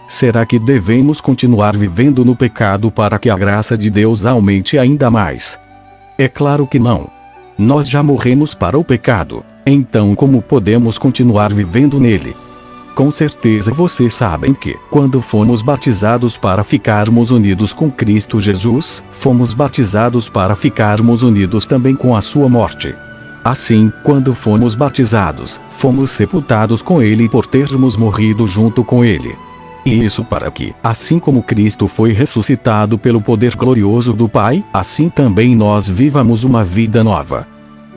Será que devemos continuar vivendo no pecado para que a graça de Deus aumente ainda mais? É claro que não. Nós já morremos para o pecado, então como podemos continuar vivendo nele? Com certeza vocês sabem que, quando fomos batizados para ficarmos unidos com Cristo Jesus, fomos batizados para ficarmos unidos também com a sua morte. Assim, quando fomos batizados, fomos sepultados com ele por termos morrido junto com ele. E isso para que, assim como Cristo foi ressuscitado pelo poder glorioso do Pai, assim também nós vivamos uma vida nova.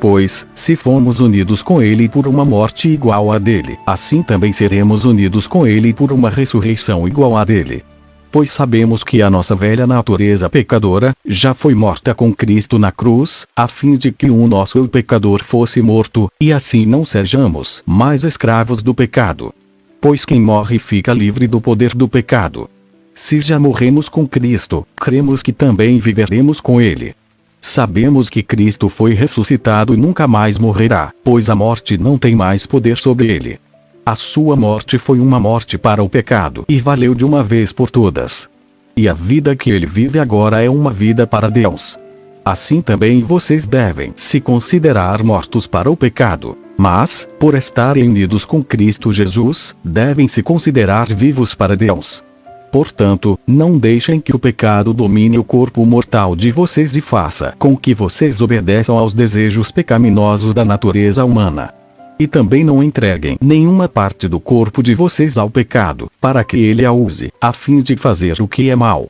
Pois, se fomos unidos com ele por uma morte igual à dele, assim também seremos unidos com ele por uma ressurreição igual à dele. Pois sabemos que a nossa velha natureza pecadora já foi morta com Cristo na cruz, a fim de que o nosso pecador fosse morto, e assim não sejamos mais escravos do pecado. Pois quem morre fica livre do poder do pecado. Se já morremos com Cristo, cremos que também viveremos com Ele. Sabemos que Cristo foi ressuscitado e nunca mais morrerá, pois a morte não tem mais poder sobre ele. A sua morte foi uma morte para o pecado e valeu de uma vez por todas. E a vida que ele vive agora é uma vida para Deus. Assim também vocês devem se considerar mortos para o pecado, mas, por estarem unidos com Cristo Jesus, devem se considerar vivos para Deus. Portanto, não deixem que o pecado domine o corpo mortal de vocês e faça com que vocês obedeçam aos desejos pecaminosos da natureza humana. E também não entreguem nenhuma parte do corpo de vocês ao pecado, para que ele a use, a fim de fazer o que é mal.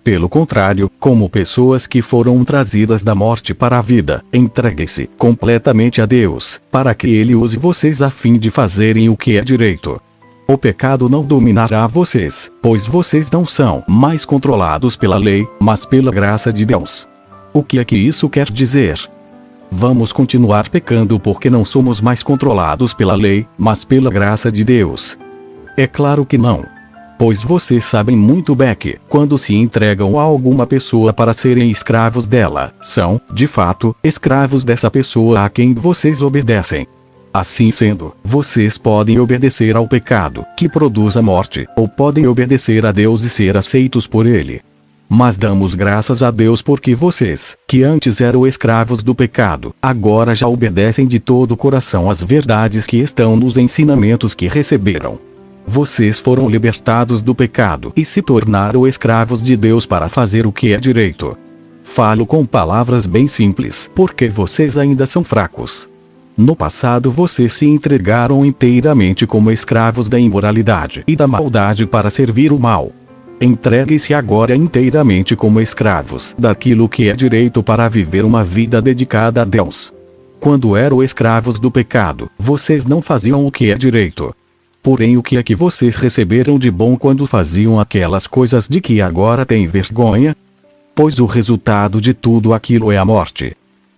Pelo contrário, como pessoas que foram trazidas da morte para a vida, entreguem-se completamente a Deus, para que ele use vocês a fim de fazerem o que é direito. O pecado não dominará vocês, pois vocês não são mais controlados pela lei, mas pela graça de Deus. O que é que isso quer dizer? Vamos continuar pecando porque não somos mais controlados pela lei, mas pela graça de Deus? É claro que não. Pois vocês sabem muito bem que, quando se entregam a alguma pessoa para serem escravos dela, são, de fato, escravos dessa pessoa a quem vocês obedecem. Assim sendo, vocês podem obedecer ao pecado, que produz a morte, ou podem obedecer a Deus e ser aceitos por Ele. Mas damos graças a Deus porque vocês, que antes eram escravos do pecado, agora já obedecem de todo o coração às verdades que estão nos ensinamentos que receberam. Vocês foram libertados do pecado e se tornaram escravos de Deus para fazer o que é direito. Falo com palavras bem simples, porque vocês ainda são fracos. No passado vocês se entregaram inteiramente como escravos da imoralidade e da maldade para servir o mal. Entreguem-se agora inteiramente como escravos daquilo que é direito para viver uma vida dedicada a Deus. Quando eram escravos do pecado, vocês não faziam o que é direito. Porém, o que é que vocês receberam de bom quando faziam aquelas coisas de que agora têm vergonha? Pois o resultado de tudo aquilo é a morte.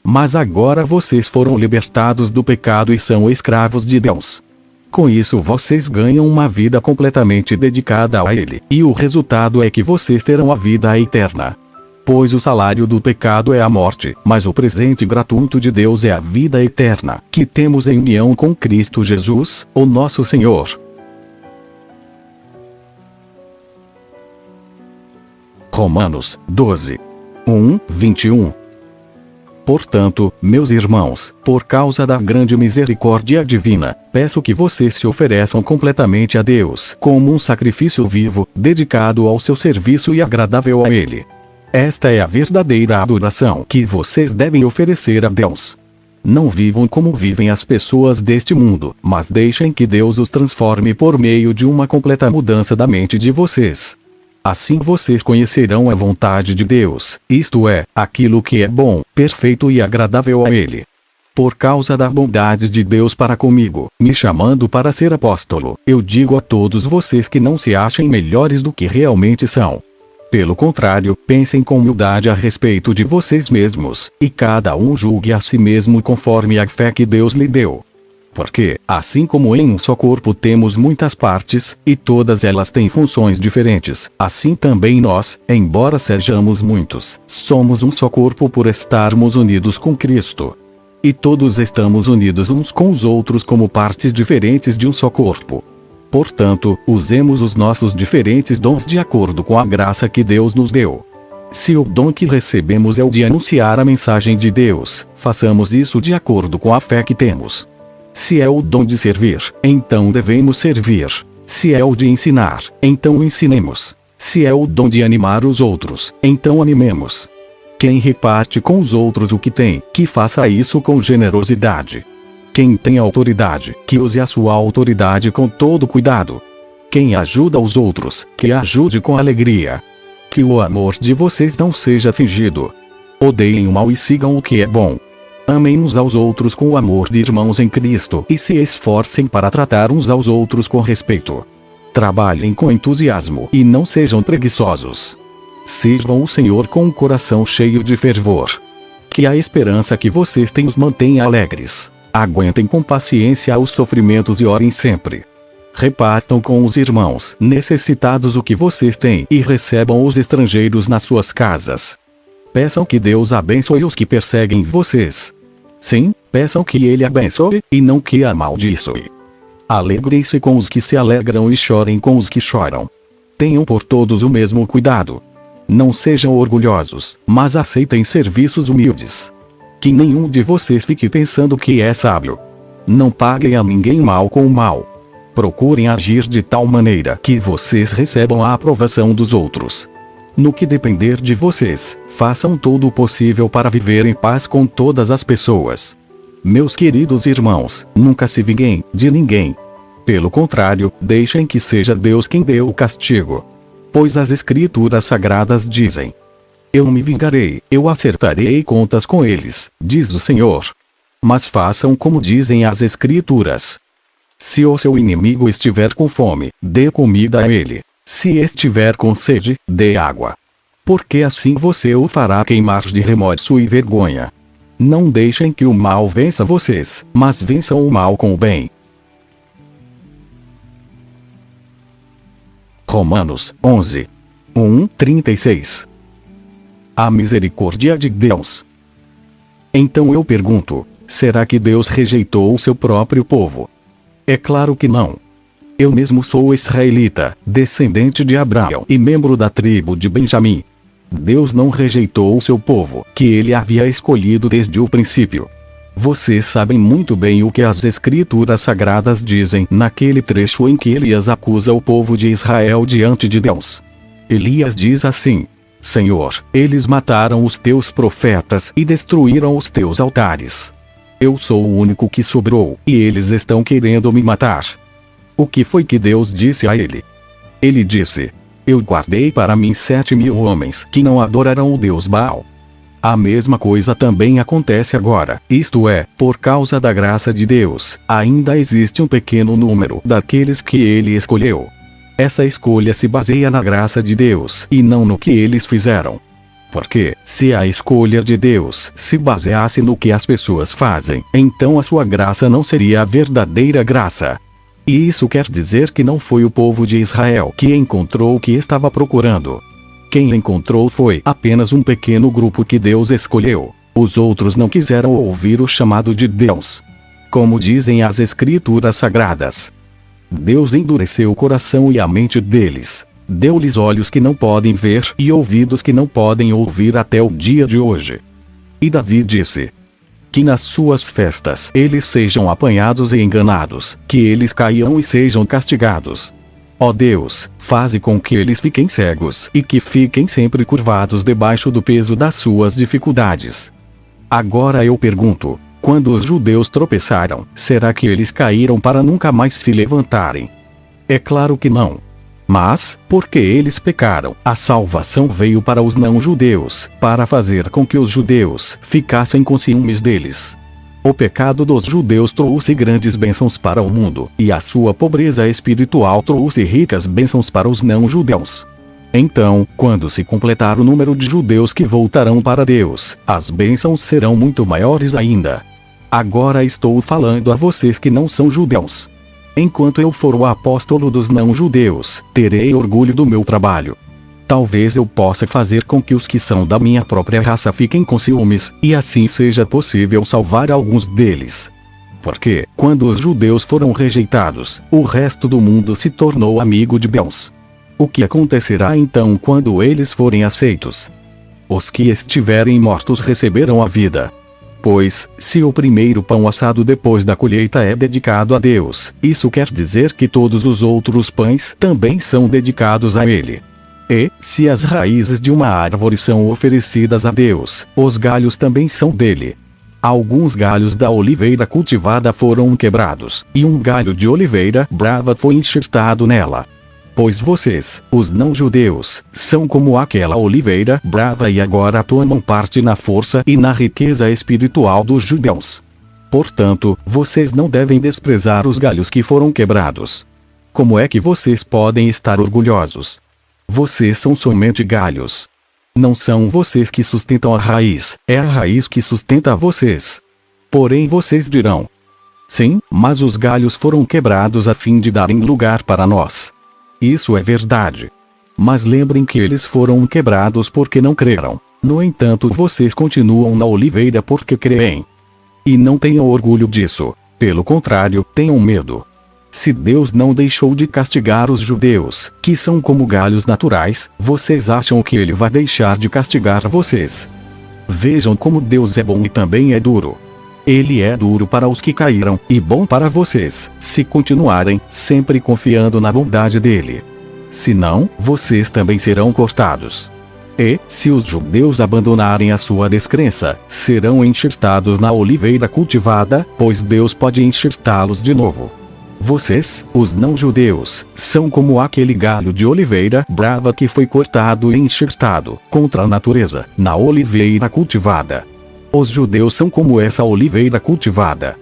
Mas agora vocês foram libertados do pecado e são escravos de Deus. Com isso vocês ganham uma vida completamente dedicada a Ele, e o resultado é que vocês terão a vida eterna. Pois o salário do pecado é a morte, mas o presente gratuito de Deus é a vida eterna, que temos em união com Cristo Jesus, o nosso Senhor. Romanos 12. 1-21. Portanto, meus irmãos, por causa da grande misericórdia divina, peço que vocês se ofereçam completamente a Deus, como um sacrifício vivo, dedicado ao seu serviço e agradável a Ele. Esta é a verdadeira adoração que vocês devem oferecer a Deus. Não vivam como vivem as pessoas deste mundo, mas deixem que Deus os transforme por meio de uma completa mudança da mente de vocês. Assim vocês conhecerão a vontade de Deus, isto é, aquilo que é bom, perfeito e agradável a Ele. Por causa da bondade de Deus para comigo, me chamando para ser apóstolo, eu digo a todos vocês que não se achem melhores do que realmente são. Pelo contrário, pensem com humildade a respeito de vocês mesmos, e cada um julgue a si mesmo conforme a fé que Deus lhe deu. Porque, assim como em um só corpo temos muitas partes, e todas elas têm funções diferentes, assim também nós, embora sejamos muitos, somos um só corpo por estarmos unidos com Cristo. E todos estamos unidos uns com os outros como partes diferentes de um só corpo. Portanto, usemos os nossos diferentes dons de acordo com a graça que Deus nos deu. Se o dom que recebemos é o de anunciar a mensagem de Deus, façamos isso de acordo com a fé que temos. Se é o dom de servir, então devemos servir. Se é o de ensinar, então ensinemos. Se é o dom de animar os outros, então animemos. Quem reparte com os outros o que tem, que faça isso com generosidade. Quem tem autoridade, que use a sua autoridade com todo cuidado. Quem ajuda os outros, que ajude com alegria. Que o amor de vocês não seja fingido. Odeiem o mal e sigam o que é bom. Amem uns aos outros com o amor de irmãos em Cristo e se esforcem para tratar uns aos outros com respeito. Trabalhem com entusiasmo e não sejam preguiçosos. Sirvam o Senhor com um coração cheio de fervor. Que a esperança que vocês têm os mantenha alegres. Aguentem com paciência os sofrimentos e orem sempre. Repartam com os irmãos necessitados o que vocês têm e recebam os estrangeiros nas suas casas. Peçam que Deus abençoe os que perseguem vocês. Sim, peçam que Ele abençoe, e não que amaldiçoe. Alegrem-se com os que se alegram e chorem com os que choram. Tenham por todos o mesmo cuidado. Não sejam orgulhosos, mas aceitem serviços humildes. Que nenhum de vocês fique pensando que é sábio. Não paguem a ninguém mal com o mal. Procurem agir de tal maneira que vocês recebam a aprovação dos outros. No que depender de vocês, façam todo o possível para viver em paz com todas as pessoas. Meus queridos irmãos, nunca se vinguem de ninguém. Pelo contrário, deixem que seja Deus quem dê o castigo. Pois as Escrituras Sagradas dizem: Eu me vingarei, eu acertarei contas com eles, diz o Senhor. Mas façam como dizem as Escrituras. Se o seu inimigo estiver com fome, dê comida a ele. Se estiver com sede, dê água. Porque assim você o fará queimar de remorso e vergonha. Não deixem que o mal vença vocês, mas vençam o mal com o bem. Romanos 11. 1:36. A misericórdia de Deus. Então eu pergunto, será que Deus rejeitou o seu próprio povo? É claro que não. Eu mesmo sou israelita, descendente de Abraão e membro da tribo de Benjamim. Deus não rejeitou o seu povo, que ele havia escolhido desde o princípio. Vocês sabem muito bem o que as Escrituras Sagradas dizem naquele trecho em que Elias acusa o povo de Israel diante de Deus. Elias diz assim: Senhor, eles mataram os teus profetas e destruíram os teus altares. Eu sou o único que sobrou, e eles estão querendo me matar. O que foi que Deus disse a ele? Ele disse: Eu guardei para mim 7.000 homens que não adorarão o Deus Baal. A mesma coisa também acontece agora, isto é, por causa da graça de Deus, ainda existe um pequeno número daqueles que ele escolheu. Essa escolha se baseia na graça de Deus e não no que eles fizeram. Porque, se a escolha de Deus se baseasse no que as pessoas fazem, então a sua graça não seria a verdadeira graça. E isso quer dizer que não foi o povo de Israel que encontrou o que estava procurando. Quem encontrou foi apenas um pequeno grupo que Deus escolheu. Os outros não quiseram ouvir o chamado de Deus. Como dizem as Escrituras Sagradas, Deus endureceu o coração e a mente deles. Deu-lhes olhos que não podem ver e ouvidos que não podem ouvir até o dia de hoje. E Davi disse: Que nas suas festas eles sejam apanhados e enganados, que eles caiam e sejam castigados. Ó Deus, faze com que eles fiquem cegos e que fiquem sempre curvados debaixo do peso das suas dificuldades. Agora eu pergunto, quando os judeus tropeçaram, será que eles caíram para nunca mais se levantarem? É claro que não. Mas, porque eles pecaram, a salvação veio para os não-judeus, para fazer com que os judeus ficassem com ciúmes deles. O pecado dos judeus trouxe grandes bênçãos para o mundo, e a sua pobreza espiritual trouxe ricas bênçãos para os não-judeus. Então, quando se completar o número de judeus que voltarão para Deus, as bênçãos serão muito maiores ainda. Agora estou falando a vocês que não são judeus. Enquanto eu for o apóstolo dos não-judeus, terei orgulho do meu trabalho. Talvez eu possa fazer com que os que são da minha própria raça fiquem com ciúmes, e assim seja possível salvar alguns deles. Porque, quando os judeus foram rejeitados, o resto do mundo se tornou amigo de Deus. O que acontecerá então quando eles forem aceitos? Os que estiverem mortos receberão a vida. Pois, se o primeiro pão assado depois da colheita é dedicado a Deus, isso quer dizer que todos os outros pães também são dedicados a Ele. E, se as raízes de uma árvore são oferecidas a Deus, os galhos também são dele. Alguns galhos da oliveira cultivada foram quebrados, e um galho de oliveira brava foi enxertado nela. Pois vocês, os não-judeus, são como aquela oliveira brava e agora tomam parte na força e na riqueza espiritual dos judeus. Portanto, vocês não devem desprezar os galhos que foram quebrados. Como é que vocês podem estar orgulhosos? Vocês são somente galhos. Não são vocês que sustentam a raiz, é a raiz que sustenta vocês. Porém vocês dirão: Sim, mas os galhos foram quebrados a fim de darem lugar para nós. Isso é verdade. Mas lembrem que eles foram quebrados porque não creram. No entanto, vocês continuam na oliveira porque creem. E não tenham orgulho disso. Pelo contrário, tenham medo. Se Deus não deixou de castigar os judeus, que são como galhos naturais, vocês acham que Ele vai deixar de castigar vocês? Vejam como Deus é bom e também é duro. Ele é duro para os que caíram, e bom para vocês, se continuarem sempre confiando na bondade dele. Senão, vocês também serão cortados. E, se os judeus abandonarem a sua descrença, serão enxertados na oliveira cultivada, pois Deus pode enxertá-los de novo. Vocês, os não-judeus, são como aquele galho de oliveira brava que foi cortado e enxertado, contra a natureza, na oliveira cultivada. Os judeus são como essa oliveira cultivada.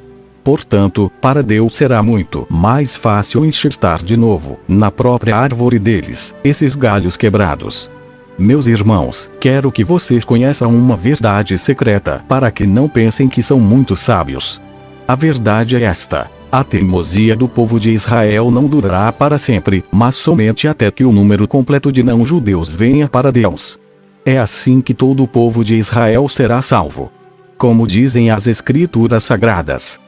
Portanto, para Deus será muito mais fácil enxertar de novo, na própria árvore deles, esses galhos quebrados. Meus irmãos, quero que vocês conheçam uma verdade secreta, para que não pensem que são muito sábios. A verdade é esta: a teimosia do povo de Israel não durará para sempre, mas somente até que o número completo de não-judeus venha para Deus. É assim que todo o povo de Israel será salvo. Como dizem as Escrituras Sagradas: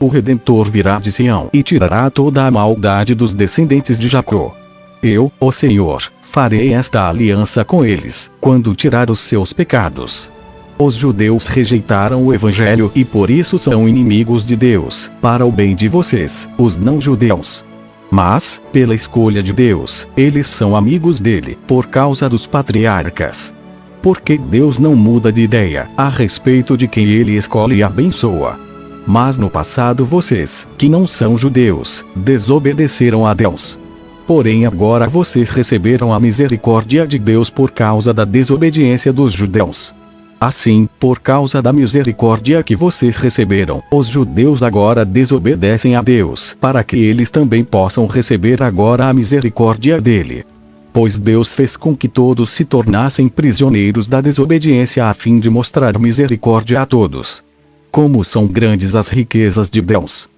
o Redentor virá de Sião e tirará toda a maldade dos descendentes de Jacó. Eu, o Senhor, farei esta aliança com eles, quando tirar os seus pecados. Os judeus rejeitaram o Evangelho e por isso são inimigos de Deus, para o bem de vocês, os não-judeus. Mas, pela escolha de Deus, eles são amigos dele, por causa dos patriarcas. Porque Deus não muda de ideia a respeito de quem ele escolhe e abençoa. Mas no passado vocês, que não são judeus, desobedeceram a Deus. Porém agora vocês receberam a misericórdia de Deus por causa da desobediência dos judeus. Assim, por causa da misericórdia que vocês receberam, os judeus agora desobedecem a Deus, para que eles também possam receber agora a misericórdia dele. Pois Deus fez com que todos se tornassem prisioneiros da desobediência a fim de mostrar misericórdia a todos. Como são grandes as riquezas de Deus!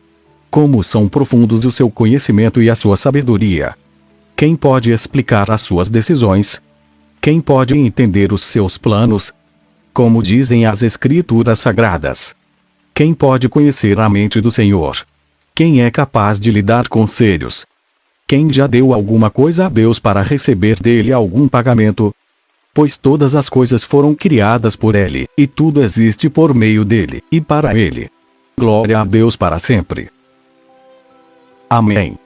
Como são profundos o seu conhecimento e a sua sabedoria! Quem pode explicar as suas decisões? Quem pode entender os seus planos? Como dizem as Escrituras Sagradas: quem pode conhecer a mente do Senhor? Quem é capaz de lhe dar conselhos? Quem já deu alguma coisa a Deus para receber dele algum pagamento? Pois todas as coisas foram criadas por ele, e tudo existe por meio dele, e para ele. Glória a Deus para sempre. Amém.